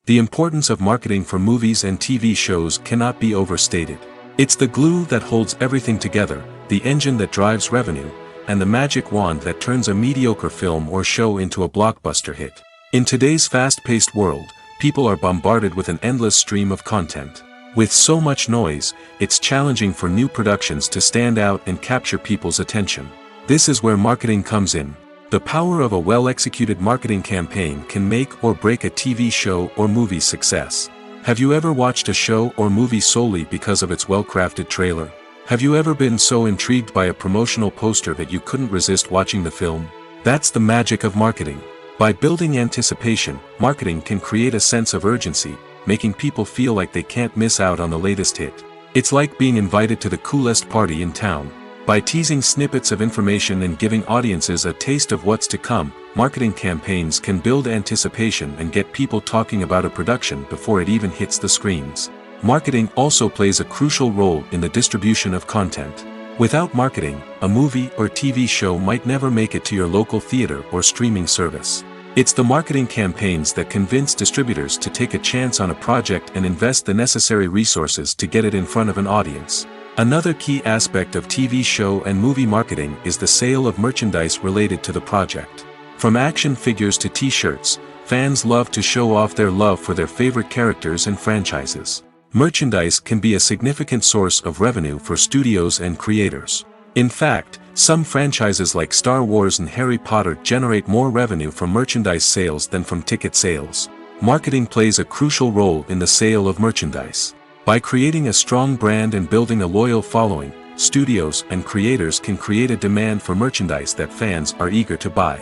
The importance of marketing for movies and TV shows cannot be overstated. It's the glue that holds everything together, the engine that drives revenue, and the magic wand that turns a mediocre film or show into a blockbuster hit. In today's fast-paced world, people are bombarded with an endless stream of content. With so much noise, it's challenging for new productions to stand out and capture people's attention. This is where marketing comes in. The power of a well-executed marketing campaign can make or break a TV show or movie's success. Have you ever watched a show or movie solely because of its well-crafted trailer? Have you ever been so intrigued by a promotional poster that you couldn't resist watching the film? That's the magic of marketing. By building anticipation, marketing can create a sense of urgency, making people feel like they can't miss out on the latest hit. It's like being invited to the coolest party in town. By teasing snippets of information and giving audiences a taste of what's to come, marketing campaigns can build anticipation and get people talking about a production before it even hits the screens. Marketing also plays a crucial role in the distribution of content. Without marketing, a movie or TV show might never make it to your local theater or streaming service. It's the marketing campaigns that convince distributors to take a chance on a project and invest the necessary resources to get it in front of an audience. Another key aspect of TV show and movie marketing is the sale of merchandise related to the project. From action figures to t-shirts, fans love to show off their love for their favorite characters and franchises. Merchandise can be a significant source of revenue for studios and creators. In fact, some franchises like Star Wars and Harry Potter generate more revenue from merchandise sales than from ticket sales. Marketing plays a crucial role in the sale of merchandise. By creating a strong brand and building a loyal following, studios and creators can create a demand for merchandise that fans are eager to buy.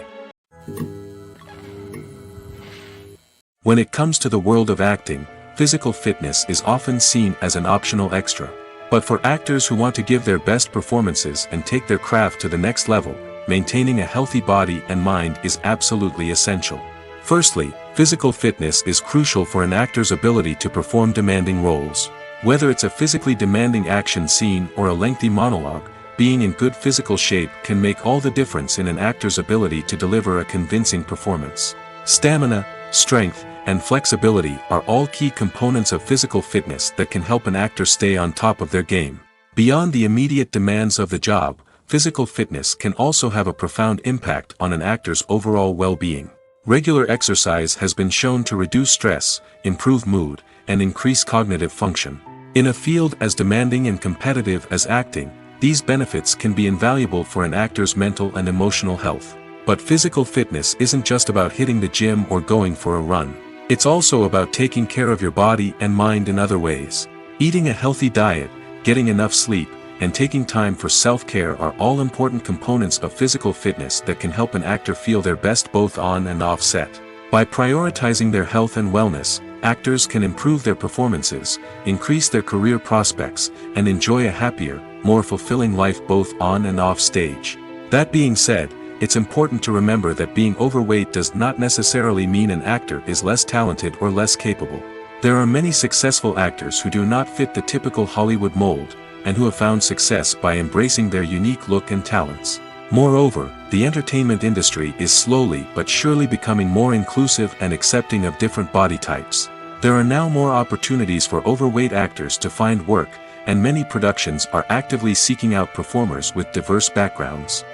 When it comes to the world of acting, physical fitness is often seen as an optional extra. But for actors who want to give their best performances and take their craft to the next level, maintaining a healthy body and mind is absolutely essential. Firstly, physical fitness is crucial for an actor's ability to perform demanding roles. Whether it's a physically demanding action scene or a lengthy monologue, being in good physical shape can make all the difference in an actor's ability to deliver a convincing performance. Stamina, strength, and flexibility are all key components of physical fitness that can help an actor stay on top of their game. Beyond the immediate demands of the job, physical fitness can also have a profound impact on an actor's overall well-being. Regular exercise has been shown to reduce stress, improve mood, and increase cognitive function. In a field as demanding and competitive as acting, these benefits can be invaluable for an actor's mental and emotional health. But physical fitness isn't just about hitting the gym or going for a run. It's also about taking care of your body and mind in other ways. Eating a healthy diet, getting enough sleep, and taking time for self-care are all important components of physical fitness that can help an actor feel their best both on and off set. By prioritizing their health and wellness, actors can improve their performances, increase their career prospects, and enjoy a happier, more fulfilling life both on and off stage. That being said, it's important to remember that being overweight does not necessarily mean an actor is less talented or less capable. There are many successful actors who do not fit the typical Hollywood mold, and who have found success by embracing their unique look and talents. Moreover, the entertainment industry is slowly but surely becoming more inclusive and accepting of different body types. There are now more opportunities for overweight actors to find work, and many productions are actively seeking out performers with diverse backgrounds.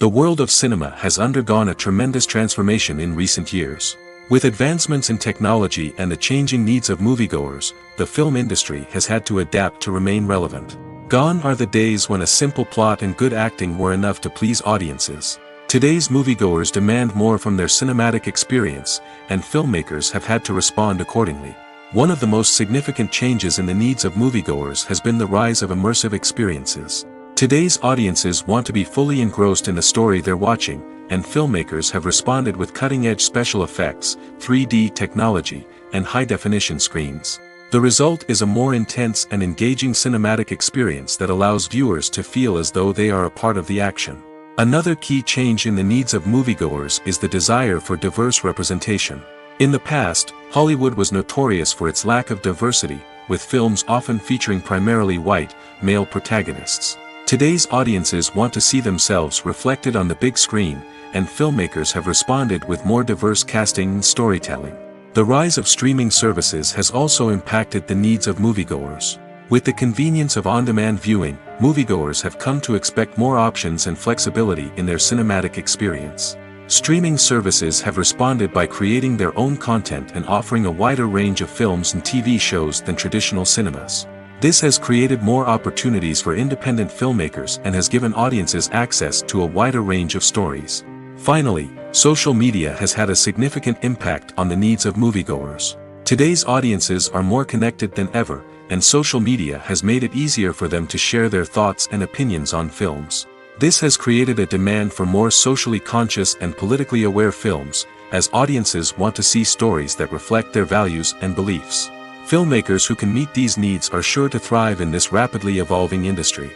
The world of cinema has undergone a tremendous transformation in recent years. With advancements in technology and the changing needs of moviegoers, the film industry has had to adapt to remain relevant. Gone are the days when a simple plot and good acting were enough to please audiences. Today's moviegoers demand more from their cinematic experience, and filmmakers have had to respond accordingly. One of the most significant changes in the needs of moviegoers has been the rise of immersive experiences. Today's audiences want to be fully engrossed in the story they're watching, and filmmakers have responded with cutting-edge special effects, 3D technology, and high-definition screens. The result is a more intense and engaging cinematic experience that allows viewers to feel as though they are a part of the action. Another key change in the needs of moviegoers is the desire for diverse representation. In the past, Hollywood was notorious for its lack of diversity, with films often featuring primarily white, male protagonists. Today's audiences want to see themselves reflected on the big screen, and filmmakers have responded with more diverse casting and storytelling. The rise of streaming services has also impacted the needs of moviegoers. With the convenience of on-demand viewing, moviegoers have come to expect more options and flexibility in their cinematic experience. Streaming services have responded by creating their own content and offering a wider range of films and TV shows than traditional cinemas. This has created more opportunities for independent filmmakers and has given audiences access to a wider range of stories. Finally, social media has had a significant impact on the needs of moviegoers. Today's audiences are more connected than ever, and social media has made it easier for them to share their thoughts and opinions on films. This has created a demand for more socially conscious and politically aware films, as audiences want to see stories that reflect their values and beliefs. Filmmakers who can meet these needs are sure to thrive in this rapidly evolving industry.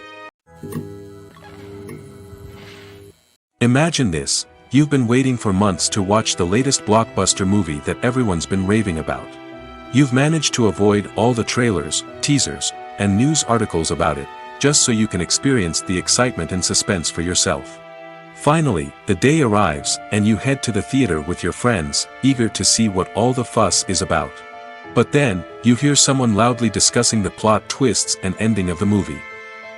Imagine this: you've been waiting for months to watch the latest blockbuster movie that everyone's been raving about. You've managed to avoid all the trailers, teasers, and news articles about it, just so you can experience the excitement and suspense for yourself. Finally, the day arrives, and you head to the theater with your friends, eager to see what all the fuss is about. But then, you hear someone loudly discussing the plot twists and ending of the movie.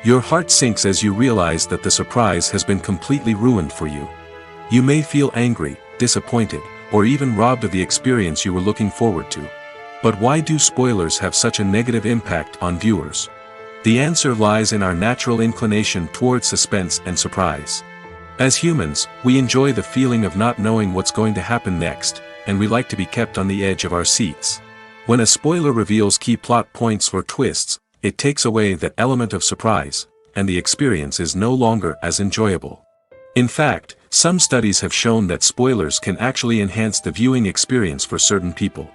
Your heart sinks as you realize that the surprise has been completely ruined for you. You may feel angry, disappointed, or even robbed of the experience you were looking forward to. But why do spoilers have such a negative impact on viewers? The answer lies in our natural inclination towards suspense and surprise. As humans, we enjoy the feeling of not knowing what's going to happen next, and we like to be kept on the edge of our seats. When a spoiler reveals key plot points or twists, it takes away that element of surprise, and the experience is no longer as enjoyable. In fact, some studies have shown that spoilers can actually enhance the viewing experience for certain people.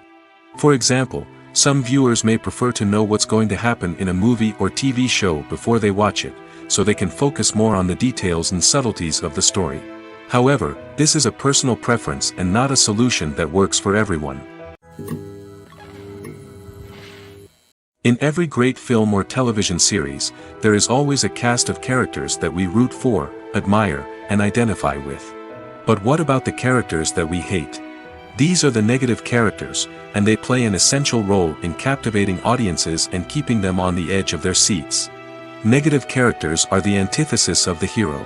For example, some viewers may prefer to know what's going to happen in a movie or TV show before they watch it, so they can focus more on the details and subtleties of the story. However, this is a personal preference and not a solution that works for everyone. In every great film or television series, there is always a cast of characters that we root for, admire, and identify with. But what about the characters that we hate? These are the negative characters, and they play an essential role in captivating audiences and keeping them on the edge of their seats. Negative characters are the antithesis of the hero.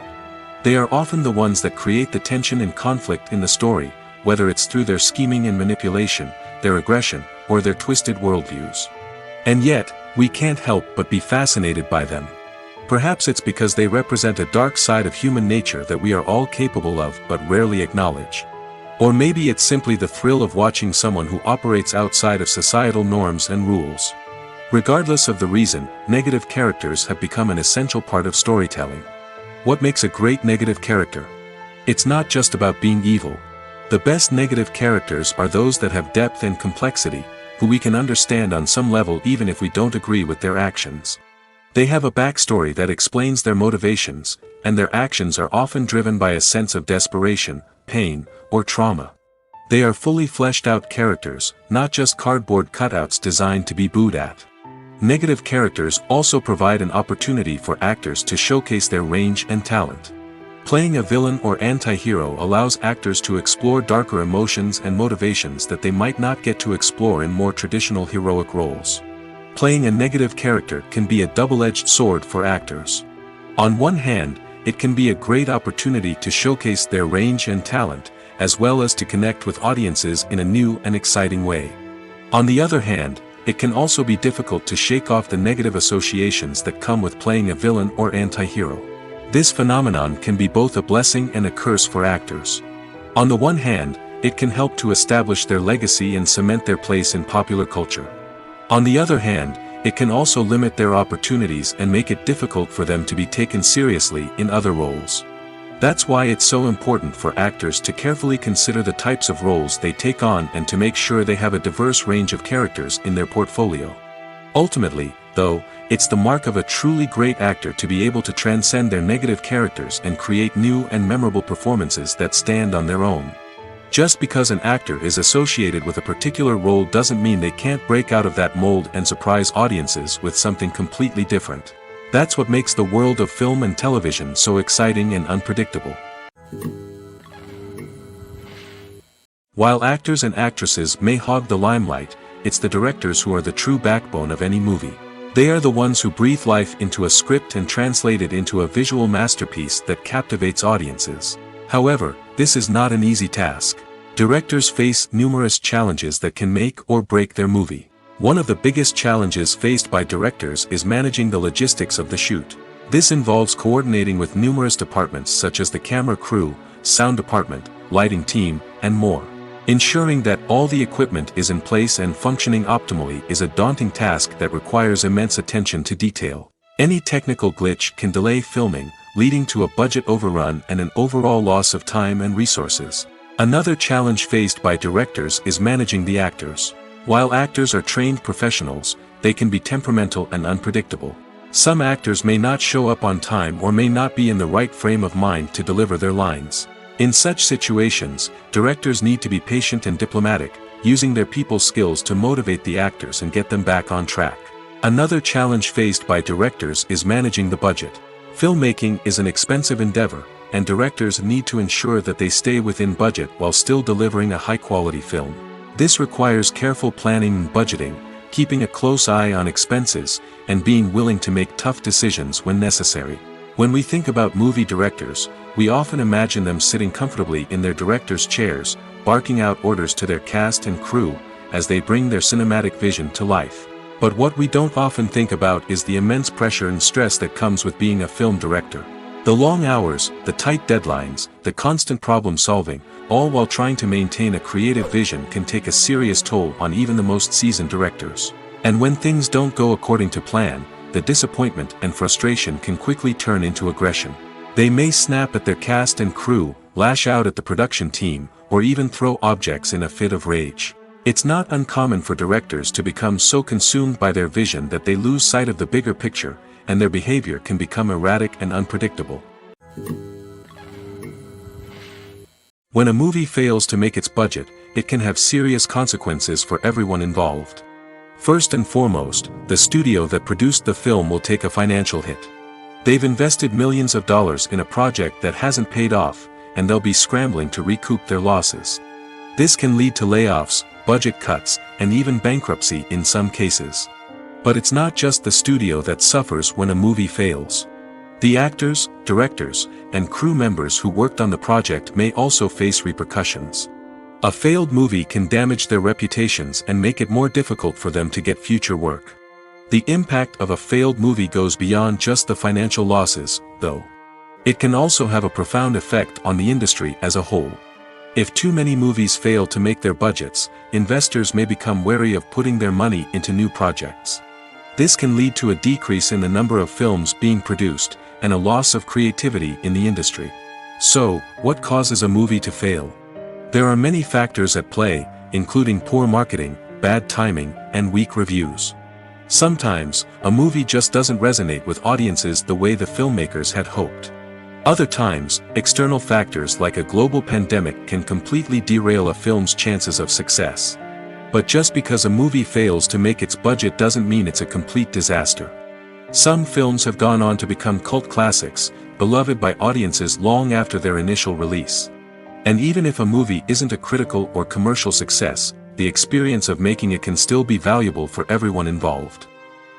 They are often the ones that create the tension and conflict in the story, whether it's through their scheming and manipulation, their aggression, or their twisted worldviews. And yet, we can't help but be fascinated by them. Perhaps it's because they represent a dark side of human nature that we are all capable of but rarely acknowledge. Or maybe it's simply the thrill of watching someone who operates outside of societal norms and rules. Regardless of the reason, negative characters have become an essential part of storytelling. What makes a great negative character? It's not just about being evil. The best negative characters are those that have depth and complexity, who we can understand on some level even if we don't agree with their actions. They have a backstory that explains their motivations, and their actions are often driven by a sense of desperation, pain, or trauma. They are fully fleshed out characters, not just cardboard cutouts designed to be booed at. Negative characters also provide an opportunity for actors to showcase their range and talent. Playing a villain or anti-hero allows actors to explore darker emotions and motivations that they might not get to explore in more traditional heroic roles. Playing a negative character can be a double-edged sword for actors. On one hand, it can be a great opportunity to showcase their range and talent, as well as to connect with audiences in a new and exciting way. On the other hand, it can also be difficult to shake off the negative associations that come with playing a villain or anti-hero. This phenomenon can be both a blessing and a curse for actors. On the one hand, it can help to establish their legacy and cement their place in popular culture. On the other hand, it can also limit their opportunities and make it difficult for them to be taken seriously in other roles. That's why it's so important for actors to carefully consider the types of roles they take on and to make sure they have a diverse range of characters in their portfolio. Ultimately, though, it's the mark of a truly great actor to be able to transcend their negative characters and create new and memorable performances that stand on their own. Just because an actor is associated with a particular role doesn't mean they can't break out of that mold and surprise audiences with something completely different. That's what makes the world of film and television so exciting and unpredictable. While actors and actresses may hog the limelight, it's the directors who are the true backbone of any movie. They are the ones who breathe life into a script and translate it into a visual masterpiece that captivates audiences. However, this is not an easy task. Directors face numerous challenges that can make or break their movie. One of the biggest challenges faced by directors is managing the logistics of the shoot. This involves coordinating with numerous departments such as the camera crew, sound department, lighting team, and more. Ensuring that all the equipment is in place and functioning optimally is a daunting task that requires immense attention to detail. Any technical glitch can delay filming, leading to a budget overrun and an overall loss of time and resources. Another challenge faced by directors is managing the actors. While actors are trained professionals, they can be temperamental and unpredictable. Some actors may not show up on time or may not be in the right frame of mind to deliver their lines. In such situations, directors need to be patient and diplomatic, using their people skills to motivate the actors and get them back on track. Another challenge faced by directors is managing the budget. Filmmaking is an expensive endeavor, and directors need to ensure that they stay within budget while still delivering a high-quality film. This requires careful planning and budgeting, keeping a close eye on expenses, and being willing to make tough decisions when necessary. When we think about movie directors, we often imagine them sitting comfortably in their director's chairs, barking out orders to their cast and crew, as they bring their cinematic vision to life. But what we don't often think about is the immense pressure and stress that comes with being a film director. The long hours, the tight deadlines, the constant problem solving, all while trying to maintain a creative vision can take a serious toll on even the most seasoned directors. And when things don't go according to plan, the disappointment and frustration can quickly turn into aggression. They may snap at their cast and crew, lash out at the production team, or even throw objects in a fit of rage. It's not uncommon for directors to become so consumed by their vision that they lose sight of the bigger picture, and their behavior can become erratic and unpredictable. When a movie fails to make its budget, it can have serious consequences for everyone involved. First and foremost, the studio that produced the film will take a financial hit. They've invested millions of dollars in a project that hasn't paid off, and they'll be scrambling to recoup their losses. This can lead to layoffs, budget cuts, and even bankruptcy in some cases. But it's not just the studio that suffers when a movie fails. The actors, directors, and crew members who worked on the project may also face repercussions. A failed movie can damage their reputations and make it more difficult for them to get future work. The impact of a failed movie goes beyond just the financial losses, though. It can also have a profound effect on the industry as a whole. If too many movies fail to make their budgets, investors may become wary of putting their money into new projects. This can lead to a decrease in the number of films being produced, and a loss of creativity in the industry. So, what causes a movie to fail? There are many factors at play, including poor marketing, bad timing, and weak reviews. Sometimes, a movie just doesn't resonate with audiences the way the filmmakers had hoped. Other times, external factors like a global pandemic can completely derail a film's chances of success. But just because a movie fails to make its budget doesn't mean it's a complete disaster. Some films have gone on to become cult classics, beloved by audiences long after their initial release. And even if a movie isn't a critical or commercial success, the experience of making it can still be valuable for everyone involved.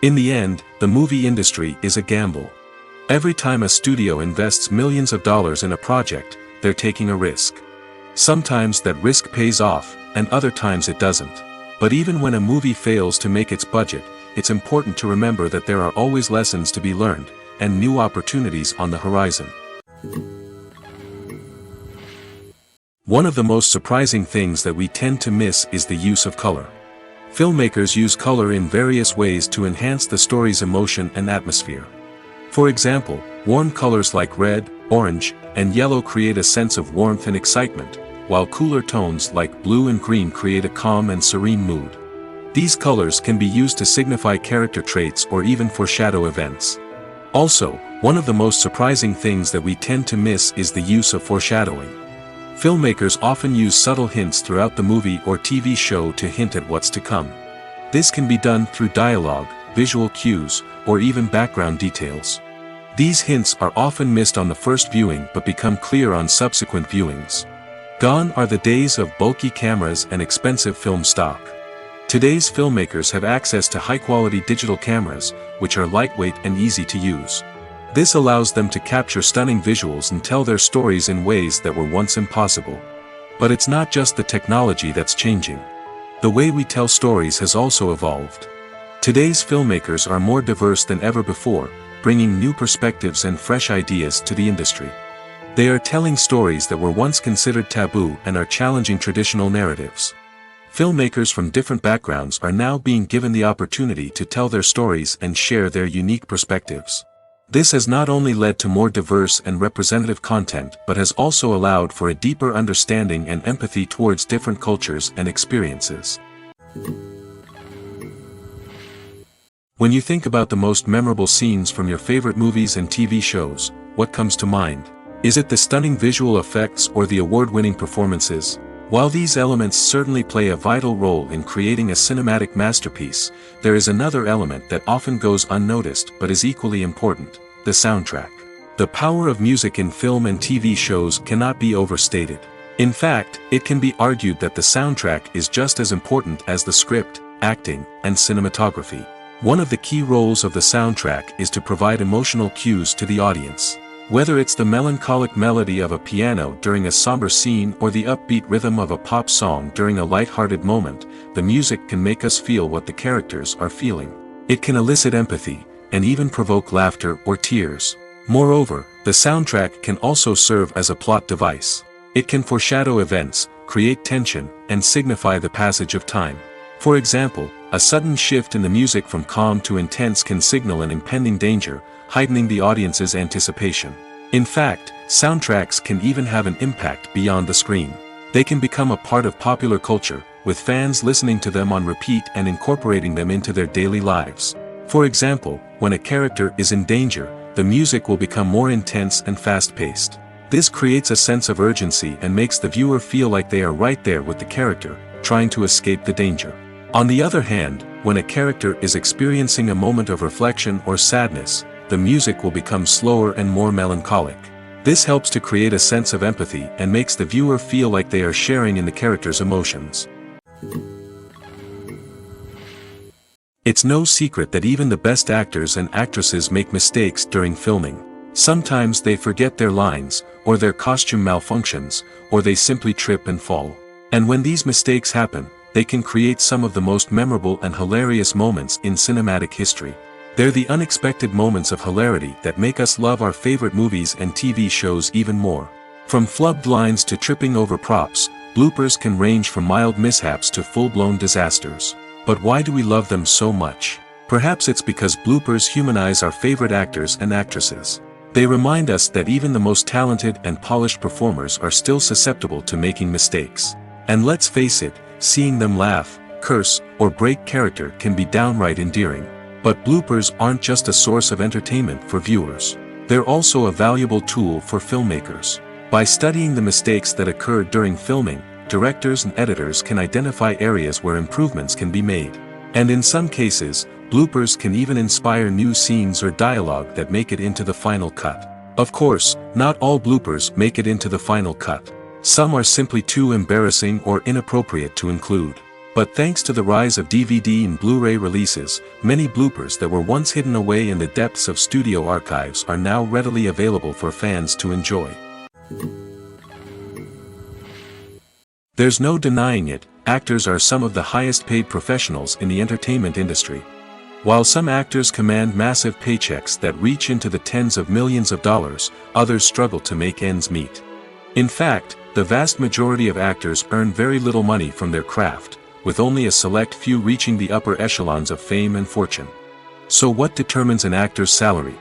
In the end, the movie industry is a gamble. Every time a studio invests millions of dollars in a project, they're taking a risk. Sometimes that risk pays off, and other times it doesn't. But even when a movie fails to make its budget, it's important to remember that there are always lessons to be learned, and new opportunities on the horizon. One of the most surprising things that we tend to miss is the use of color. Filmmakers use color in various ways to enhance the story's emotion and atmosphere. For example, warm colors like red, orange, and yellow create a sense of warmth and excitement, while cooler tones like blue and green create a calm and serene mood. These colors can be used to signify character traits or even foreshadow events. Also, one of the most surprising things that we tend to miss is the use of foreshadowing. Filmmakers often use subtle hints throughout the movie or TV show to hint at what's to come. This can be done through dialogue, visual cues, or even background details. These hints are often missed on the first viewing but become clear on subsequent viewings. Gone are the days of bulky cameras and expensive film stock. Today's filmmakers have access to high-quality digital cameras, which are lightweight and easy to use. This allows them to capture stunning visuals and tell their stories in ways that were once impossible. But it's not just the technology that's changing. The way we tell stories has also evolved. Today's filmmakers are more diverse than ever before, bringing new perspectives and fresh ideas to the industry. They are telling stories that were once considered taboo and are challenging traditional narratives. Filmmakers from different backgrounds are now being given the opportunity to tell their stories and share their unique perspectives. This has not only led to more diverse and representative content but has also allowed for a deeper understanding and empathy towards different cultures and experiences. When you think about the most memorable scenes from your favorite movies and TV shows, what comes to mind? Is it the stunning visual effects or the award-winning performances? While these elements certainly play a vital role in creating a cinematic masterpiece, there is another element that often goes unnoticed but is equally important: the soundtrack. The power of music in film and TV shows cannot be overstated. In fact, it can be argued that the soundtrack is just as important as the script, acting, and cinematography. One of the key roles of the soundtrack is to provide emotional cues to the audience. Whether it's the melancholic melody of a piano during a somber scene or the upbeat rhythm of a pop song during a light-hearted moment, the music can make us feel what the characters are feeling. It can elicit empathy, and even provoke laughter or tears. Moreover, the soundtrack can also serve as a plot device. It can foreshadow events, create tension, and signify the passage of time. For example, a sudden shift in the music from calm to intense can signal an impending danger, heightening the audience's anticipation. In fact, soundtracks can even have an impact beyond the screen. They can become a part of popular culture, with fans listening to them on repeat and incorporating them into their daily lives. For example, when a character is in danger, the music will become more intense and fast-paced. This creates a sense of urgency and makes the viewer feel like they are right there with the character, trying to escape the danger. On the other hand, when a character is experiencing a moment of reflection or sadness, the music will become slower and more melancholic. This helps to create a sense of empathy and makes the viewer feel like they are sharing in the character's emotions. It's no secret that even the best actors and actresses make mistakes during filming. Sometimes they forget their lines, or their costume malfunctions, or they simply trip and fall. And when these mistakes happen, they can create some of the most memorable and hilarious moments in cinematic history. They're the unexpected moments of hilarity that make us love our favorite movies and TV shows even more. From flubbed lines to tripping over props, bloopers can range from mild mishaps to full-blown disasters. But why do we love them so much? Perhaps it's because bloopers humanize our favorite actors and actresses. They remind us that even the most talented and polished performers are still susceptible to making mistakes. And let's face it, seeing them laugh, curse, or break character can be downright endearing. But bloopers aren't just a source of entertainment for viewers. They're also a valuable tool for filmmakers. By studying the mistakes that occurred during filming, directors and editors can identify areas where improvements can be made. And in some cases, bloopers can even inspire new scenes or dialogue that make it into the final cut. Of course, not all bloopers make it into the final cut. Some are simply too embarrassing or inappropriate to include. But thanks to the rise of DVD and Blu-ray releases, many bloopers that were once hidden away in the depths of studio archives are now readily available for fans to enjoy. There's no denying it, actors are some of the highest paid professionals in the entertainment industry. While some actors command massive paychecks that reach into the tens of millions of dollars, others struggle to make ends meet. In fact, the vast majority of actors earn very little money from their craft, with only a select few reaching the upper echelons of fame and fortune. So what determines an actor's salary?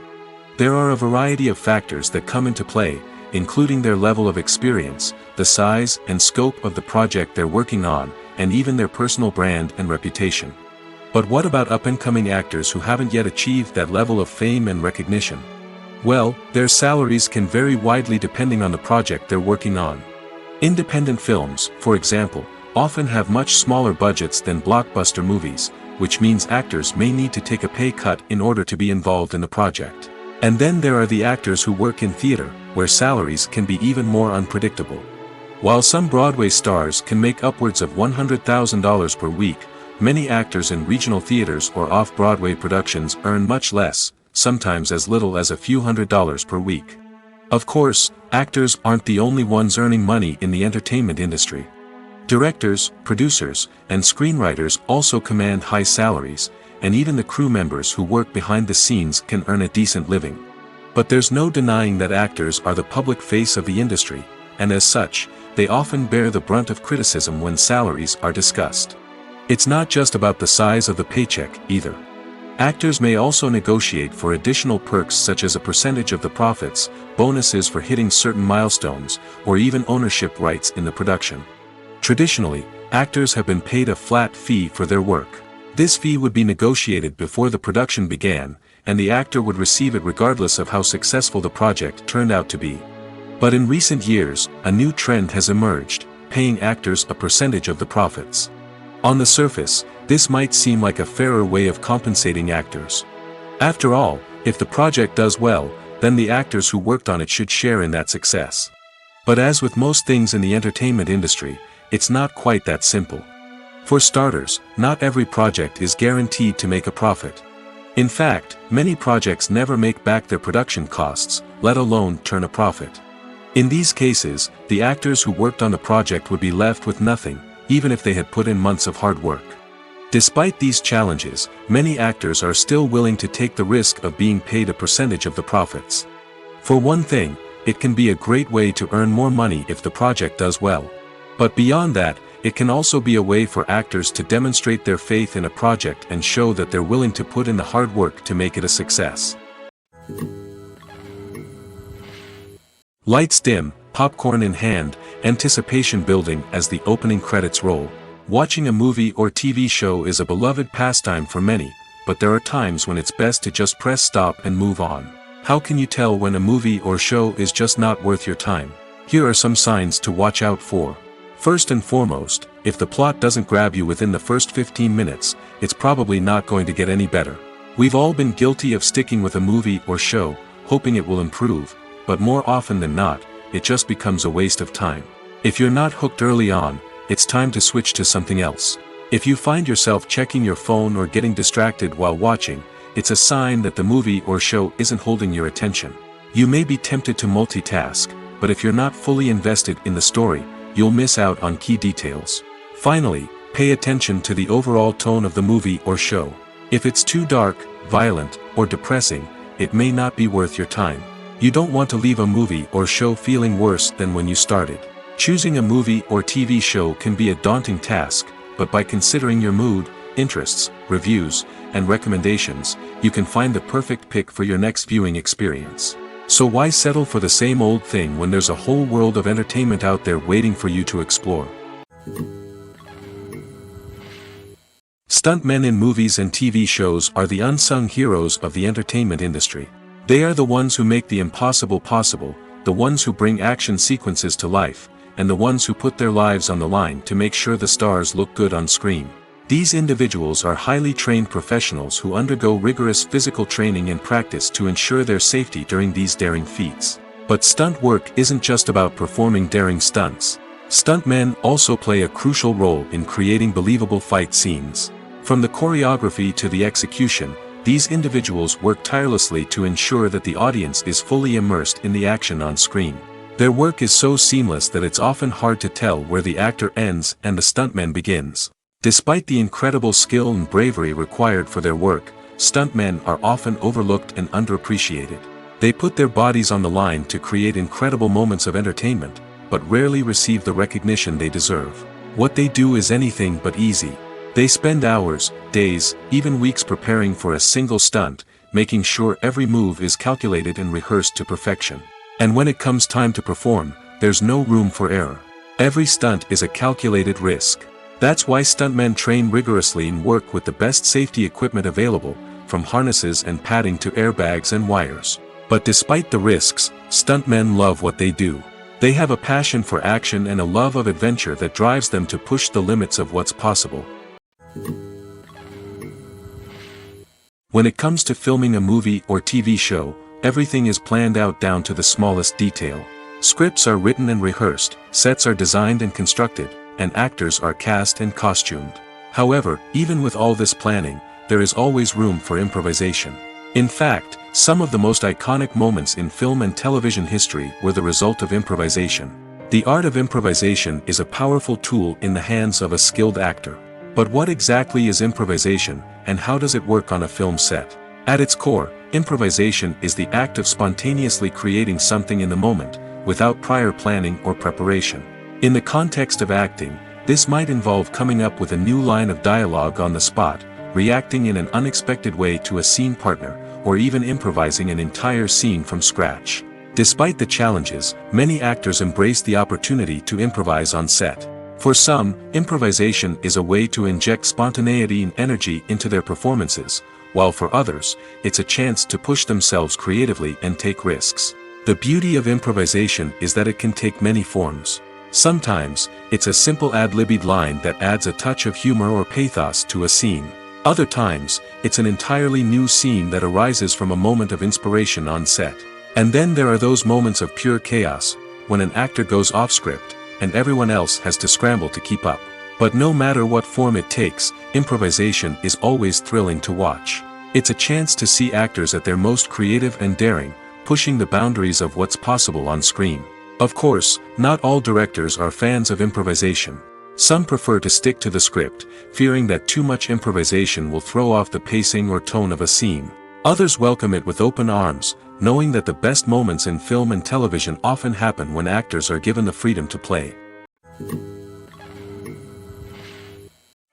There are a variety of factors that come into play, including their level of experience, the size and scope of the project they're working on, and even their personal brand and reputation. But what about up-and-coming actors who haven't yet achieved that level of fame and recognition? Well, their salaries can vary widely depending on the project they're working on. Independent films, for example, often have much smaller budgets than blockbuster movies, which means actors may need to take a pay cut in order to be involved in the project. And then there are the actors who work in theater, where salaries can be even more unpredictable. While some Broadway stars can make upwards of $100,000 per week, many actors in regional theaters or off-Broadway productions earn much less, sometimes as little as a few $100s per week. Of course, actors aren't the only ones earning money in the entertainment industry. Directors, producers, and screenwriters also command high salaries, and even the crew members who work behind the scenes can earn a decent living. But there's no denying that actors are the public face of the industry, and as such, they often bear the brunt of criticism when salaries are discussed. It's not just about the size of the paycheck, either. Actors may also negotiate for additional perks such as a percentage of the profits, bonuses for hitting certain milestones, or even ownership rights in the production. Traditionally, actors have been paid a flat fee for their work. This fee would be negotiated before the production began, and the actor would receive it regardless of how successful the project turned out to be. But in recent years, a new trend has emerged, paying actors a percentage of the profits. On the surface, this might seem like a fairer way of compensating actors. After all, if the project does well, then the actors who worked on it should share in that success. But as with most things in the entertainment industry, it's not quite that simple. For starters, not every project is guaranteed to make a profit. In fact, many projects never make back their production costs, let alone turn a profit. In these cases, the actors who worked on the project would be left with nothing, even if they had put in months of hard work. Despite these challenges, many actors are still willing to take the risk of being paid a percentage of the profits. For one thing, it can be a great way to earn more money if the project does well. But beyond that, it can also be a way for actors to demonstrate their faith in a project and show that they're willing to put in the hard work to make it a success. Lights dim, popcorn in hand, anticipation building as the opening credits roll. Watching a movie or TV show is a beloved pastime for many, but there are times when it's best to just press stop and move on. How can you tell when a movie or show is just not worth your time? Here are some signs to watch out for. First and foremost, if the plot doesn't grab you within the first 15 minutes, it's probably not going to get any better. We've all been guilty of sticking with a movie or show, hoping it will improve, but more often than not, it just becomes a waste of time. If you're not hooked early on, it's time to switch to something else. If you find yourself checking your phone or getting distracted while watching, it's a sign that the movie or show isn't holding your attention. You may be tempted to multitask, but if you're not fully invested in the story, you'll miss out on key details. Finally, pay attention to the overall tone of the movie or show. If it's too dark, violent, or depressing, it may not be worth your time. You don't want to leave a movie or show feeling worse than when you started. Choosing a movie or TV show can be a daunting task, but by considering your mood, interests, reviews, and recommendations, you can find the perfect pick for your next viewing experience. So why settle for the same old thing when there's a whole world of entertainment out there waiting for you to explore? Stuntmen in movies and TV shows are the unsung heroes of the entertainment industry. They are the ones who make the impossible possible, the ones who bring action sequences to life, and the ones who put their lives on the line to make sure the stars look good on screen. These individuals are highly trained professionals who undergo rigorous physical training and practice to ensure their safety during these daring feats. But stunt work isn't just about performing daring stunts. Stuntmen also play a crucial role in creating believable fight scenes. From the choreography to the execution, these individuals work tirelessly to ensure that the audience is fully immersed in the action on screen. Their work is so seamless that it's often hard to tell where the actor ends and the stuntman begins. Despite the incredible skill and bravery required for their work, stuntmen are often overlooked and underappreciated. They put their bodies on the line to create incredible moments of entertainment, but rarely receive the recognition they deserve. What they do is anything but easy. They spend hours, days, even weeks preparing for a single stunt, making sure every move is calculated and rehearsed to perfection. And when it comes time to perform, there's no room for error. Every stunt is a calculated risk. That's why stuntmen train rigorously and work with the best safety equipment available, from harnesses and padding to airbags and wires. But despite the risks, stuntmen love what they do. They have a passion for action and a love of adventure that drives them to push the limits of what's possible. When it comes to filming a movie or TV show, everything is planned out down to the smallest detail. Scripts are written and rehearsed, sets are designed and constructed, and actors are cast and costumed. However, even with all this planning, there is always room for improvisation. In fact, some of the most iconic moments in film and television history were the result of improvisation. The art of improvisation is a powerful tool in the hands of a skilled actor. But what exactly is improvisation, and how does it work on a film set? At its core, improvisation is the act of spontaneously creating something in the moment, without prior planning or preparation. In the context of acting, this might involve coming up with a new line of dialogue on the spot, reacting in an unexpected way to a scene partner, or even improvising an entire scene from scratch. Despite the challenges, many actors embrace the opportunity to improvise on set. For some, improvisation is a way to inject spontaneity and energy into their performances, while for others, it's a chance to push themselves creatively and take risks. The beauty of improvisation is that it can take many forms. Sometimes, it's a simple ad-libbed line that adds a touch of humor or pathos to a scene. Other times, it's an entirely new scene that arises from a moment of inspiration on set. And then there are those moments of pure chaos, when an actor goes off script, and everyone else has to scramble to keep up. But no matter what form it takes, improvisation is always thrilling to watch. It's a chance to see actors at their most creative and daring, pushing the boundaries of what's possible on screen. Of course, not all directors are fans of improvisation. Some prefer to stick to the script, fearing that too much improvisation will throw off the pacing or tone of a scene. Others welcome it with open arms, knowing that the best moments in film and television often happen when actors are given the freedom to play.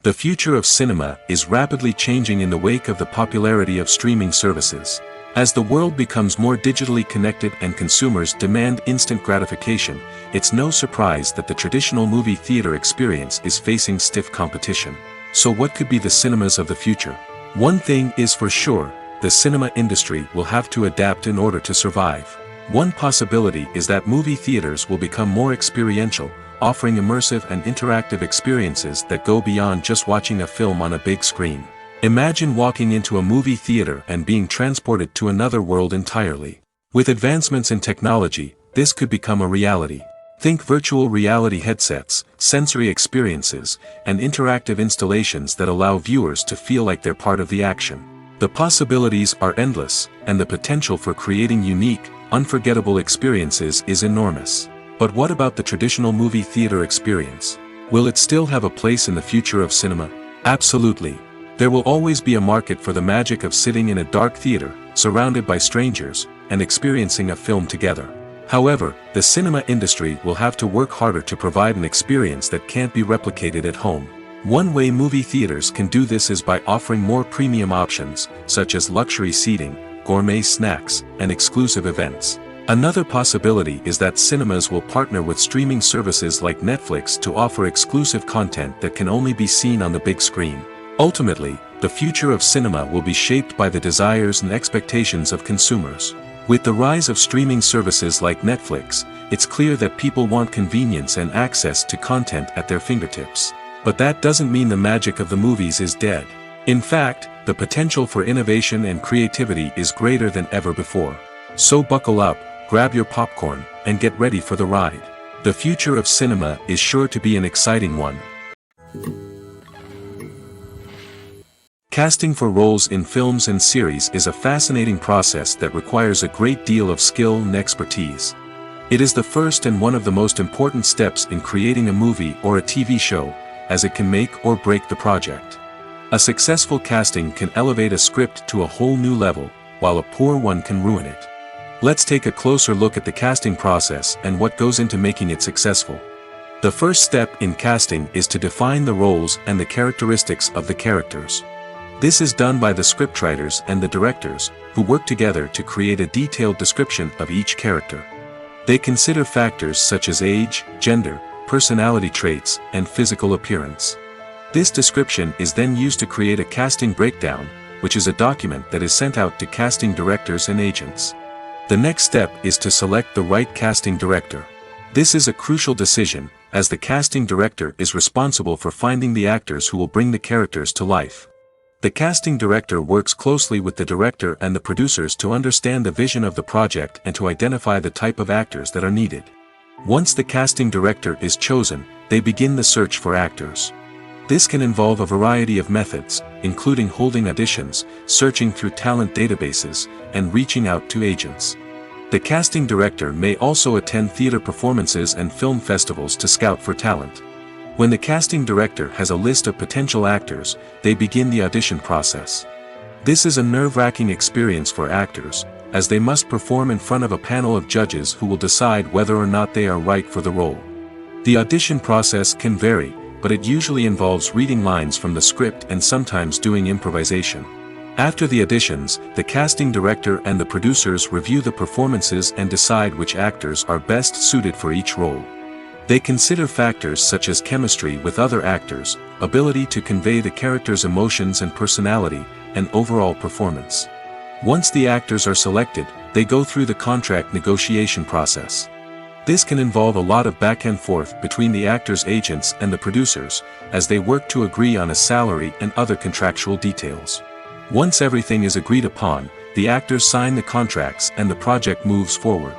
The future of cinema is rapidly changing in the wake of the popularity of streaming services. As the world becomes more digitally connected and consumers demand instant gratification, it's no surprise that the traditional movie theater experience is facing stiff competition. So what could be the cinemas of the future? One thing is for sure, the cinema industry will have to adapt in order to survive. One possibility is that movie theaters will become more experiential, offering immersive and interactive experiences that go beyond just watching a film on a big screen. Imagine walking into a movie theater and being transported to another world entirely. With advancements in technology, this could become a reality. Think virtual reality headsets, sensory experiences, and interactive installations that allow viewers to feel like they're part of the action. The possibilities are endless, and the potential for creating unique, unforgettable experiences is enormous. But what about the traditional movie theater experience? Will it still have a place in the future of cinema? Absolutely. There will always be a market for the magic of sitting in a dark theater, surrounded by strangers, and experiencing a film together. However, the cinema industry will have to work harder to provide an experience that can't be replicated at home. One way movie theaters can do this is by offering more premium options, such as luxury seating, gourmet snacks, and exclusive events. Another possibility is that cinemas will partner with streaming services like Netflix to offer exclusive content that can only be seen on the big screen. Ultimately, the future of cinema will be shaped by the desires and expectations of consumers. With the rise of streaming services like Netflix, it's clear that people want convenience and access to content at their fingertips. But that doesn't mean the magic of the movies is dead. In fact, the potential for innovation and creativity is greater than ever before. So buckle up, grab your popcorn, and get ready for the ride. The future of cinema is sure to be an exciting one. Casting for roles in films and series is a fascinating process that requires a great deal of skill and expertise. It is the first and one of the most important steps in creating a movie or a TV show, as it can make or break the project. A successful casting can elevate a script to a whole new level, while a poor one can ruin it. Let's take a closer look at the casting process and what goes into making it successful. The first step in casting is to define the roles and the characteristics of the characters. This is done by the scriptwriters and the directors, who work together to create a detailed description of each character. They consider factors such as age, gender, personality traits, and physical appearance. This description is then used to create a casting breakdown, which is a document that is sent out to casting directors and agents. The next step is to select the right casting director. This is a crucial decision, as the casting director is responsible for finding the actors who will bring the characters to life. The casting director works closely with the director and the producers to understand the vision of the project and to identify the type of actors that are needed. Once the casting director is chosen, they begin the search for actors. This can involve a variety of methods, including holding auditions, searching through talent databases, and reaching out to agents. The casting director may also attend theater performances and film festivals to scout for talent. When the casting director has a list of potential actors, they begin the audition process. This is a nerve-wracking experience for actors, as they must perform in front of a panel of judges who will decide whether or not they are right for the role. The audition process can vary, but it usually involves reading lines from the script and sometimes doing improvisation. After the auditions, the casting director and the producers review the performances and decide which actors are best suited for each role. They consider factors such as chemistry with other actors, ability to convey the character's emotions and personality, and overall performance. Once the actors are selected, they go through the contract negotiation process. This can involve a lot of back and forth between the actors' agents and the producers, as they work to agree on a salary and other contractual details. Once everything is agreed upon, the actors sign the contracts and the project moves forward.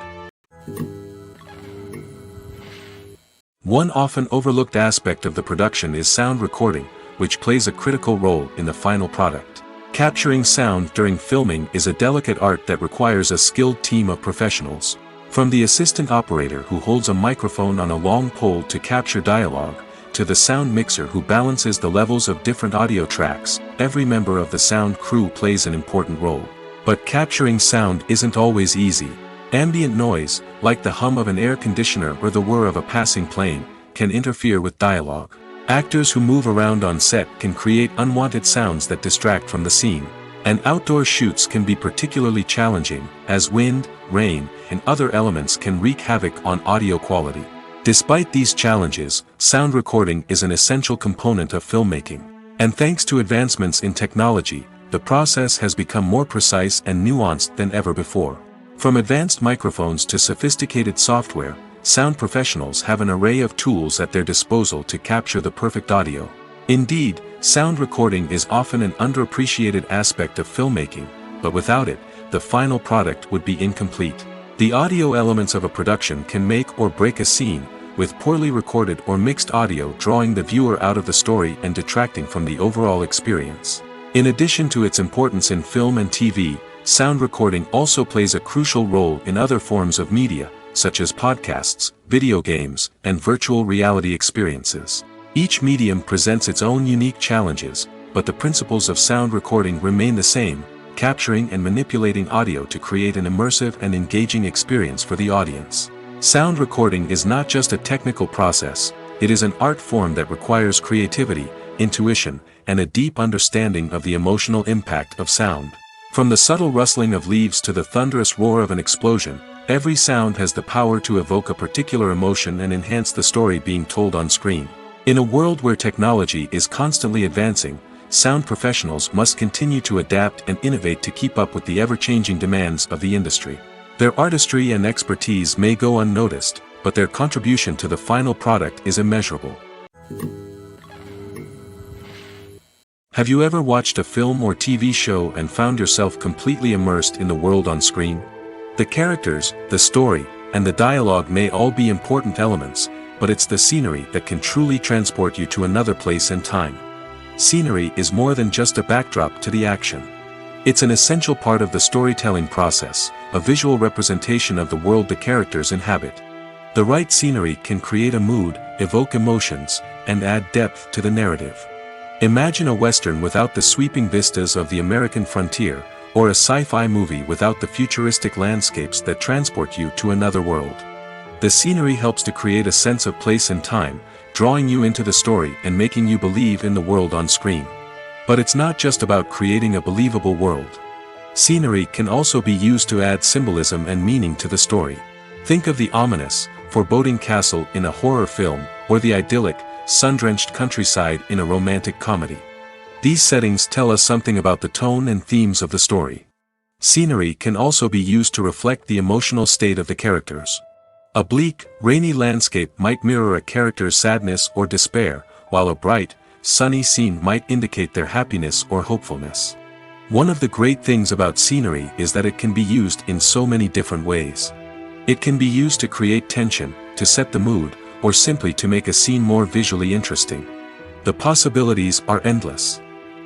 One often overlooked aspect of the production is sound recording, which plays a critical role in the final product. Capturing sound during filming is a delicate art that requires a skilled team of professionals. From the assistant operator who holds a microphone on a long pole to capture dialogue, to the sound mixer who balances the levels of different audio tracks, every member of the sound crew plays an important role. But capturing sound isn't always easy. Ambient noise, like the hum of an air conditioner or the whir of a passing plane, can interfere with dialogue. Actors who move around on set can create unwanted sounds that distract from the scene. And outdoor shoots can be particularly challenging, as wind, rain, and other elements can wreak havoc on audio quality. Despite these challenges, sound recording is an essential component of filmmaking. And thanks to advancements in technology, the process has become more precise and nuanced than ever before. From advanced microphones to sophisticated software, sound professionals have an array of tools at their disposal to capture the perfect audio. Indeed, sound recording is often an underappreciated aspect of filmmaking, but without it, the final product would be incomplete. The audio elements of a production can make or break a scene, with poorly recorded or mixed audio drawing the viewer out of the story and detracting from the overall experience. In addition to its importance in film and TV, sound recording also plays a crucial role in other forms of media, such as podcasts, video games, and virtual reality experiences. Each medium presents its own unique challenges, but the principles of sound recording remain the same, capturing and manipulating audio to create an immersive and engaging experience for the audience. Sound recording is not just a technical process, it is an art form that requires creativity, intuition, and a deep understanding of the emotional impact of sound. From the subtle rustling of leaves to the thunderous roar of an explosion, every sound has the power to evoke a particular emotion and enhance the story being told on screen. In a world where technology is constantly advancing, sound professionals must continue to adapt and innovate to keep up with the ever-changing demands of the industry. Their artistry and expertise may go unnoticed, but their contribution to the final product is immeasurable. Have you ever watched a film or TV show and found yourself completely immersed in the world on screen? The characters, the story, and the dialogue may all be important elements, but it's the scenery that can truly transport you to another place and time. Scenery is more than just a backdrop to the action. It's an essential part of the storytelling process, a visual representation of the world the characters inhabit. The right scenery can create a mood, evoke emotions, and add depth to the narrative. Imagine a Western without the sweeping vistas of the American frontier, or a sci-fi movie without the futuristic landscapes that transport you to another world. The scenery helps to create a sense of place and time, drawing you into the story and making you believe in the world on screen. But it's not just about creating a believable world. Scenery can also be used to add symbolism and meaning to the story. Think of the ominous, foreboding castle in a horror film, or the idyllic, sun-drenched countryside in a romantic comedy. These settings tell us something about the tone and themes of the story. Scenery can also be used to reflect the emotional state of the characters. A bleak, rainy landscape might mirror a character's sadness or despair, while a bright, sunny scene might indicate their happiness or hopefulness. One of the great things about scenery is that it can be used in so many different ways. It can be used to create tension, to set the mood, or simply to make a scene more visually interesting. The possibilities are endless.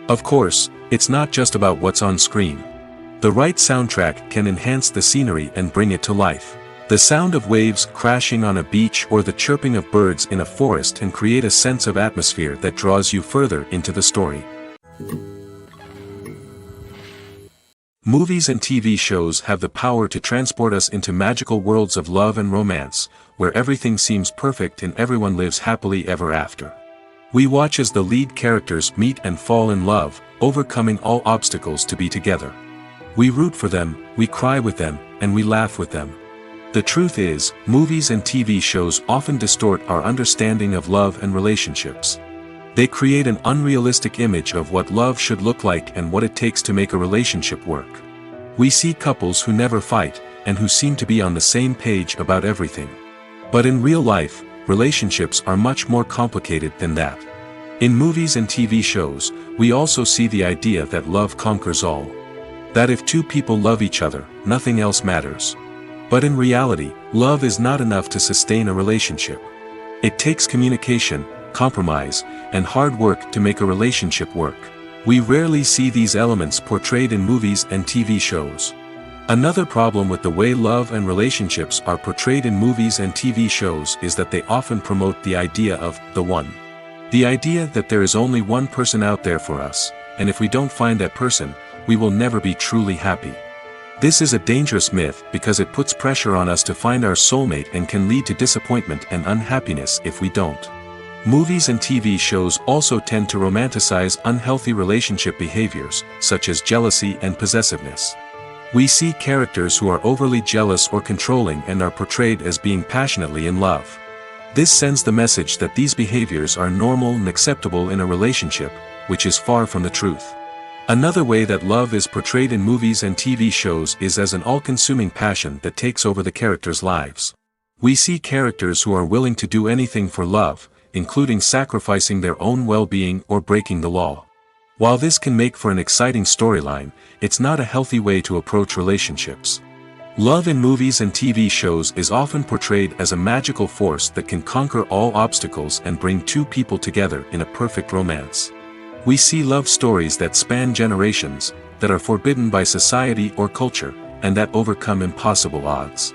Of course, it's not just about what's on screen. The right soundtrack can enhance the scenery and bring it to life. The sound of waves crashing on a beach or the chirping of birds in a forest can create a sense of atmosphere that draws you further into the story. Movies and TV shows have the power to transport us into magical worlds of love and romance, where everything seems perfect and everyone lives happily ever after. We watch as the lead characters meet and fall in love, overcoming all obstacles to be together. We root for them, we cry with them, and we laugh with them. The truth is, movies and TV shows often distort our understanding of love and relationships. They create an unrealistic image of what love should look like and what it takes to make a relationship work. We see couples who never fight, and who seem to be on the same page about everything. But in real life, relationships are much more complicated than that. In movies and TV shows, we also see the idea that love conquers all. That if two people love each other, nothing else matters. But in reality, love is not enough to sustain a relationship. It takes communication, compromise, and hard work to make a relationship work. We rarely see these elements portrayed in movies and TV shows. Another problem with the way love and relationships are portrayed in movies and TV shows is that they often promote the idea of the one. The idea that there is only one person out there for us, and if we don't find that person, we will never be truly happy. This is a dangerous myth because it puts pressure on us to find our soulmate and can lead to disappointment and unhappiness if we don't. Movies and TV shows also tend to romanticize unhealthy relationship behaviors, such as jealousy and possessiveness. We see characters who are overly jealous or controlling and are portrayed as being passionately in love. This sends the message that these behaviors are normal and acceptable in a relationship, which is far from the truth. Another way that love is portrayed in movies and TV shows is as an all-consuming passion that takes over the characters' lives. We see characters who are willing to do anything for love, including sacrificing their own well-being or breaking the law. While this can make for an exciting storyline, it's not a healthy way to approach relationships. Love in movies and TV shows is often portrayed as a magical force that can conquer all obstacles and bring two people together in a perfect romance. We see love stories that span generations, that are forbidden by society or culture, and that overcome impossible odds.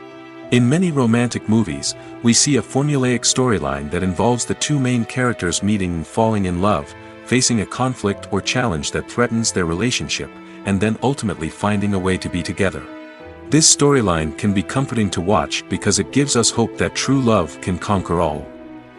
In many romantic movies, we see a formulaic storyline that involves the two main characters meeting and falling in love, facing a conflict or challenge that threatens their relationship, and then ultimately finding a way to be together. This storyline can be comforting to watch because it gives us hope that true love can conquer all.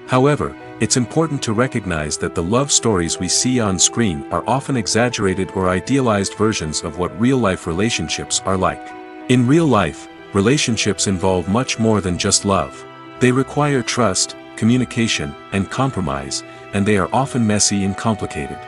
However, it's important to recognize that the love stories we see on screen are often exaggerated or idealized versions of what real-life relationships are like. In real life, relationships involve much more than just love. They require trust, communication, and compromise, and they are often messy and complicated.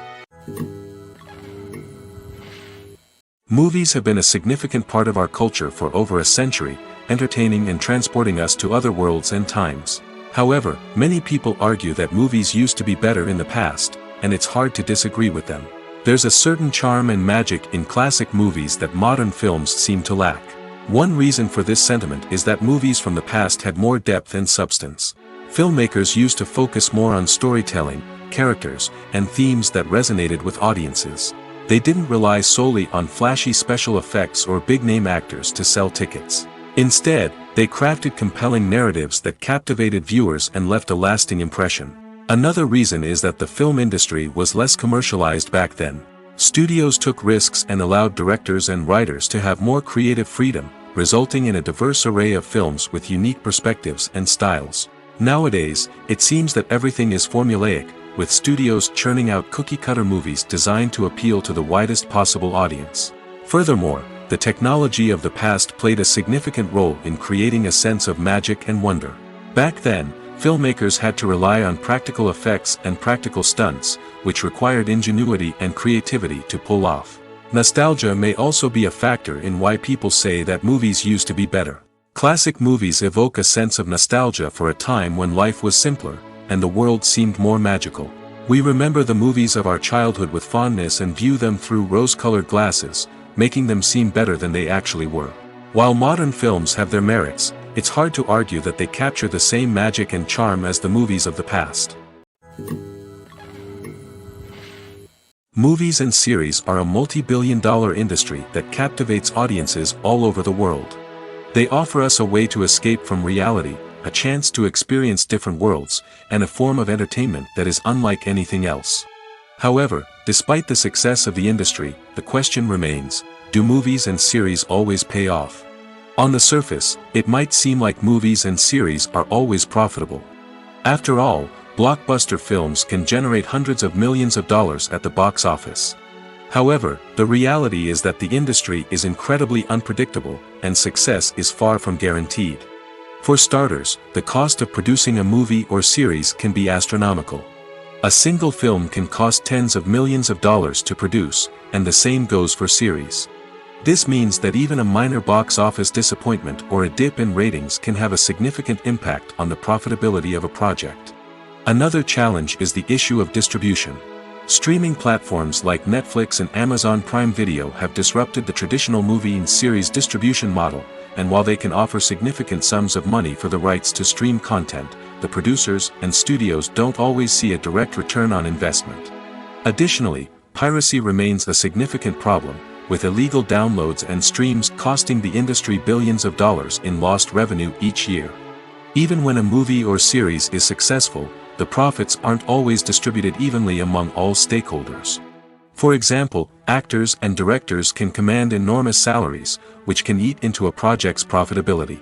Movies have been a significant part of our culture for over a century, entertaining and transporting us to other worlds and times. However, many people argue that movies used to be better in the past, and it's hard to disagree with them. There's a certain charm and magic in classic movies that modern films seem to lack. One reason for this sentiment is that movies from the past had more depth and substance. Filmmakers used to focus more on storytelling, characters, and themes that resonated with audiences. They didn't rely solely on flashy special effects or big-name actors to sell tickets. Instead, they crafted compelling narratives that captivated viewers and left a lasting impression. Another reason is that the film industry was less commercialized back then. Studios took risks and allowed directors and writers to have more creative freedom, resulting in a diverse array of films with unique perspectives and styles. Nowadays, it seems that everything is formulaic, with studios churning out cookie-cutter movies designed to appeal to the widest possible audience. Furthermore, the technology of the past played a significant role in creating a sense of magic and wonder. Back then, filmmakers had to rely on practical effects and practical stunts, which required ingenuity and creativity to pull off. Nostalgia may also be a factor in why people say that movies used to be better. Classic movies evoke a sense of nostalgia for a time when life was simpler, and the world seemed more magical. We remember the movies of our childhood with fondness and view them through rose-colored glasses, making them seem better than they actually were. While modern films have their merits, it's hard to argue that they capture the same magic and charm as the movies of the past. Movies and series are a multi-billion-dollar industry that captivates audiences all over the world. They offer us a way to escape from reality, a chance to experience different worlds, and a form of entertainment that is unlike anything else. However, despite the success of the industry, the question remains, do movies and series always pay off? On the surface, it might seem like movies and series are always profitable. After all, blockbuster films can generate hundreds of millions of dollars at the box office. However, the reality is that the industry is incredibly unpredictable, and success is far from guaranteed. For starters, the cost of producing a movie or series can be astronomical. A single film can cost tens of millions of dollars to produce, and the same goes for series. This means that even a minor box office disappointment or a dip in ratings can have a significant impact on the profitability of a project. Another challenge is the issue of distribution. Streaming platforms like Netflix and Amazon Prime Video have disrupted the traditional movie and series distribution model, and while they can offer significant sums of money for the rights to stream content, the producers and studios don't always see a direct return on investment. Additionally, piracy remains a significant problem, with illegal downloads and streams costing the industry billions of dollars in lost revenue each year. Even when a movie or series is successful, the profits aren't always distributed evenly among all stakeholders. For example, actors and directors can command enormous salaries, which can eat into a project's profitability.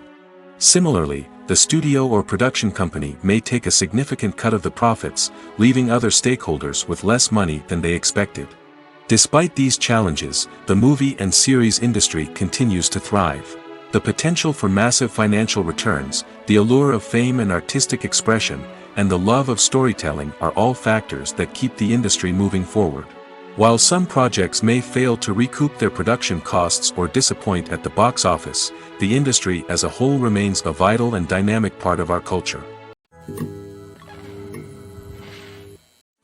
Similarly, the studio or production company may take a significant cut of the profits, leaving other stakeholders with less money than they expected. Despite these challenges, the movie and series industry continues to thrive. The potential for massive financial returns, the allure of fame and artistic expression, and the love of storytelling are all factors that keep the industry moving forward. While some projects may fail to recoup their production costs or disappoint at the box office, the industry as a whole remains a vital and dynamic part of our culture.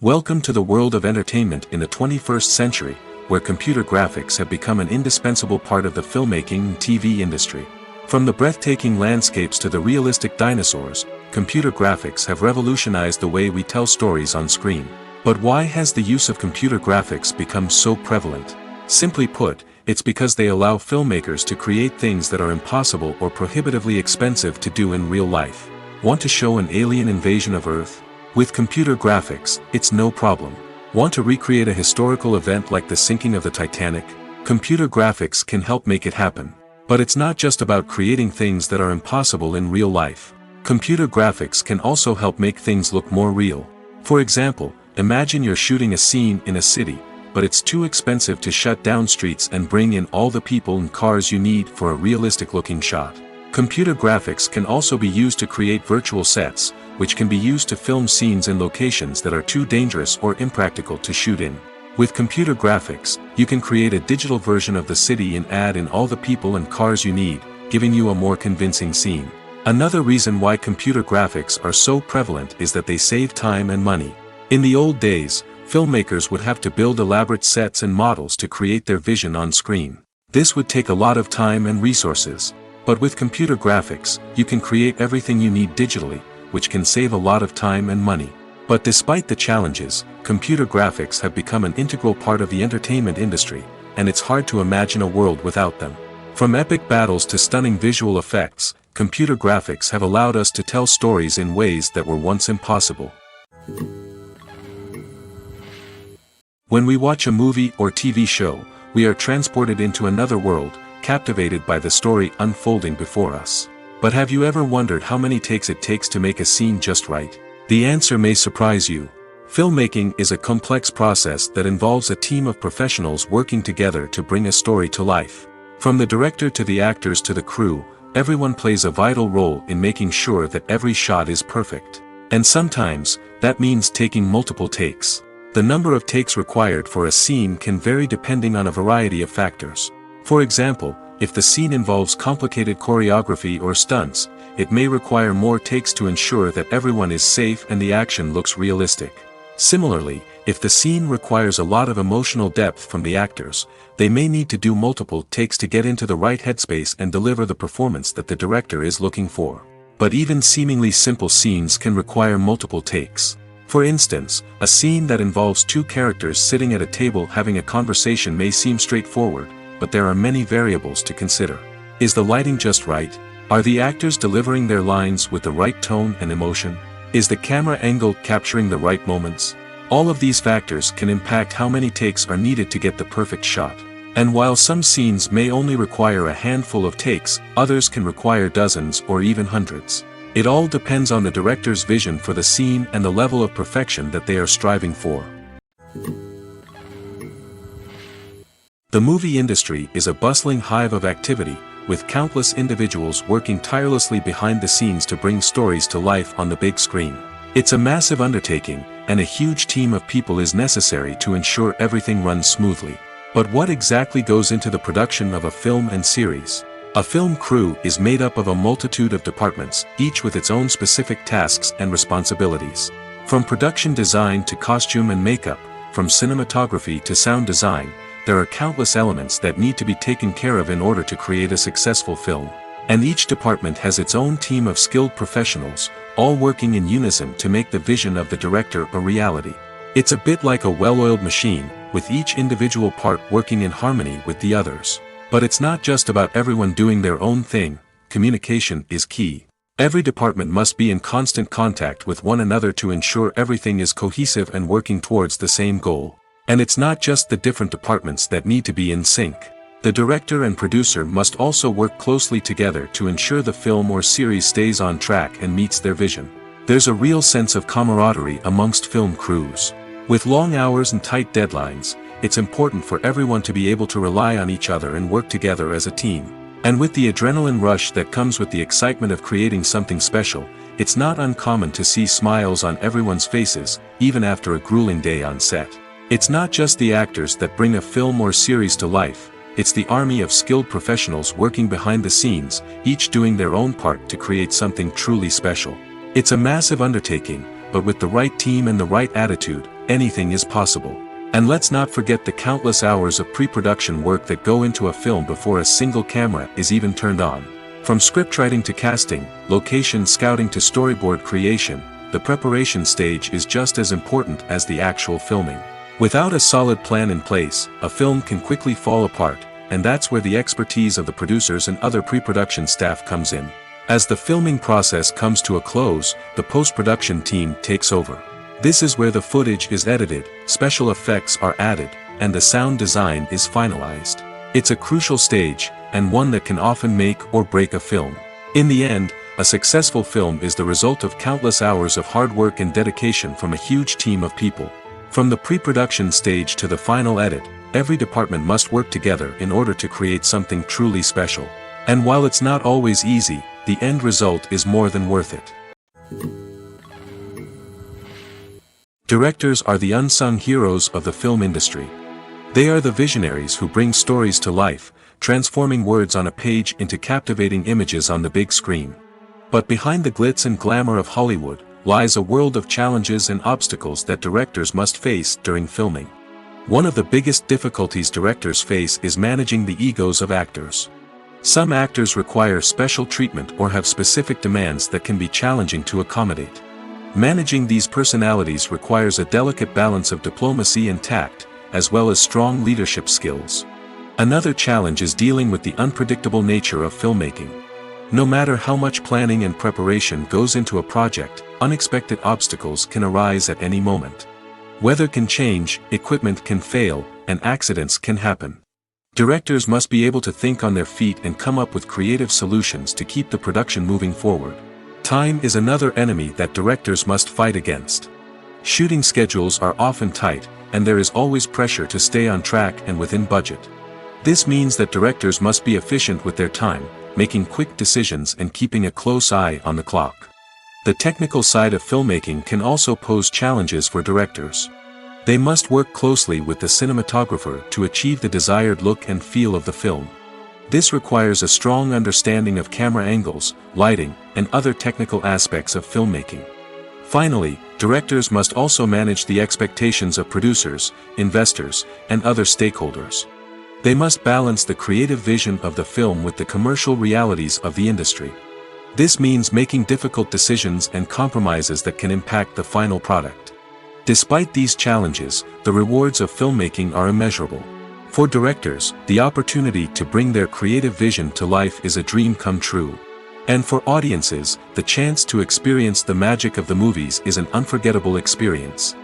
Welcome to the world of entertainment in the 21st century, where computer graphics have become an indispensable part of the filmmaking and TV industry. From the breathtaking landscapes to the realistic dinosaurs, computer graphics have revolutionized the way we tell stories on screen. But why has the use of computer graphics become so prevalent? Simply put, it's because they allow filmmakers to create things that are impossible or prohibitively expensive to do in real life. Want to show an alien invasion of Earth? With computer graphics, it's no problem. Want to recreate a historical event like the sinking of the Titanic? Computer graphics can help make it happen. But it's not just about creating things that are impossible in real life. Computer graphics can also help make things look more real. For example, imagine you're shooting a scene in a city, but it's too expensive to shut down streets and bring in all the people and cars you need for a realistic-looking shot. Computer graphics can also be used to create virtual sets, which can be used to film scenes in locations that are too dangerous or impractical to shoot in. With computer graphics, you can create a digital version of the city and add in all the people and cars you need, giving you a more convincing scene. Another reason why computer graphics are so prevalent is that they save time and money. In the old days, filmmakers would have to build elaborate sets and models to create their vision on screen. This would take a lot of time and resources. But with computer graphics, you can create everything you need digitally, which can save a lot of time and money. But despite the challenges, computer graphics have become an integral part of the entertainment industry, and it's hard to imagine a world without them. From epic battles to stunning visual effects, computer graphics have allowed us to tell stories in ways that were once impossible. When we watch a movie or TV show, we are transported into another world, captivated by the story unfolding before us. But have you ever wondered how many takes it takes to make a scene just right? The answer may surprise you. Filmmaking is a complex process that involves a team of professionals working together to bring a story to life. From the director to the actors to the crew, everyone plays a vital role in making sure that every shot is perfect. And sometimes, that means taking multiple takes. The number of takes required for a scene can vary depending on a variety of factors. For example, if the scene involves complicated choreography or stunts, it may require more takes to ensure that everyone is safe and the action looks realistic. Similarly, if the scene requires a lot of emotional depth from the actors, they may need to do multiple takes to get into the right headspace and deliver the performance that the director is looking for. But even seemingly simple scenes can require multiple takes. For instance, a scene that involves two characters sitting at a table having a conversation may seem straightforward, but there are many variables to consider. Is the lighting just right? Are the actors delivering their lines with the right tone and emotion? Is the camera angle capturing the right moments? All of these factors can impact how many takes are needed to get the perfect shot. And while some scenes may only require a handful of takes, others can require dozens or even hundreds. It all depends on the director's vision for the scene and the level of perfection that they are striving for. The movie industry is a bustling hive of activity, with countless individuals working tirelessly behind the scenes to bring stories to life on the big screen. It's a massive undertaking, and a huge team of people is necessary to ensure everything runs smoothly. But what exactly goes into the production of a film and series? A film crew is made up of a multitude of departments, each with its own specific tasks and responsibilities. From production design to costume and makeup, from cinematography to sound design, there are countless elements that need to be taken care of in order to create a successful film. And each department has its own team of skilled professionals, all working in unison to make the vision of the director a reality. It's a bit like a well-oiled machine, with each individual part working in harmony with the others. But it's not just about everyone doing their own thing. Communication is key. Every department must be in constant contact with one another to ensure everything is cohesive and working towards the same goal. And it's not just the different departments that need to be in sync. The director and producer must also work closely together to ensure the film or series stays on track and meets their vision. There's a real sense of camaraderie amongst film crews. With long hours and tight deadlines, it's important for everyone to be able to rely on each other and work together as a team. And with the adrenaline rush that comes with the excitement of creating something special, it's not uncommon to see smiles on everyone's faces, even after a grueling day on set. It's not just the actors that bring a film or series to life, it's the army of skilled professionals working behind the scenes, each doing their own part to create something truly special. It's a massive undertaking, but with the right team and the right attitude, anything is possible. And let's not forget the countless hours of pre-production work that go into a film before a single camera is even turned on. From scriptwriting to casting, location scouting to storyboard creation, the preparation stage is just as important as the actual filming. Without a solid plan in place, a film can quickly fall apart, and that's where the expertise of the producers and other pre-production staff comes in. As the filming process comes to a close, the post-production team takes over. This is where the footage is edited, special effects are added, and the sound design is finalized. It's a crucial stage, and one that can often make or break a film. In the end, a successful film is the result of countless hours of hard work and dedication from a huge team of people. From the pre-production stage to the final edit, every department must work together in order to create something truly special. And while it's not always easy, the end result is more than worth it. Directors are the unsung heroes of the film industry. They are the visionaries who bring stories to life, transforming words on a page into captivating images on the big screen. But behind the glitz and glamour of Hollywood, lies a world of challenges and obstacles that directors must face during filming. One of the biggest difficulties directors face is managing the egos of actors. Some actors require special treatment or have specific demands that can be challenging to accommodate. Managing these personalities requires a delicate balance of diplomacy and tact, as well as strong leadership skills. Another challenge is dealing with the unpredictable nature of filmmaking. No matter how much planning and preparation goes into a project, unexpected obstacles can arise at any moment. Weather can change, equipment can fail, and accidents can happen. Directors must be able to think on their feet and come up with creative solutions to keep the production moving forward. Time is another enemy that directors must fight against. Shooting schedules are often tight, and there is always pressure to stay on track and within budget. This means that directors must be efficient with their time, making quick decisions and keeping a close eye on the clock. The technical side of filmmaking can also pose challenges for directors. They must work closely with the cinematographer to achieve the desired look and feel of the film. This requires a strong understanding of camera angles, lighting, and other technical aspects of filmmaking. Finally, directors must also manage the expectations of producers, investors, and other stakeholders. They must balance the creative vision of the film with the commercial realities of the industry. This means making difficult decisions and compromises that can impact the final product. Despite these challenges, the rewards of filmmaking are immeasurable. For directors, the opportunity to bring their creative vision to life is a dream come true. And for audiences, the chance to experience the magic of the movies is an unforgettable experience.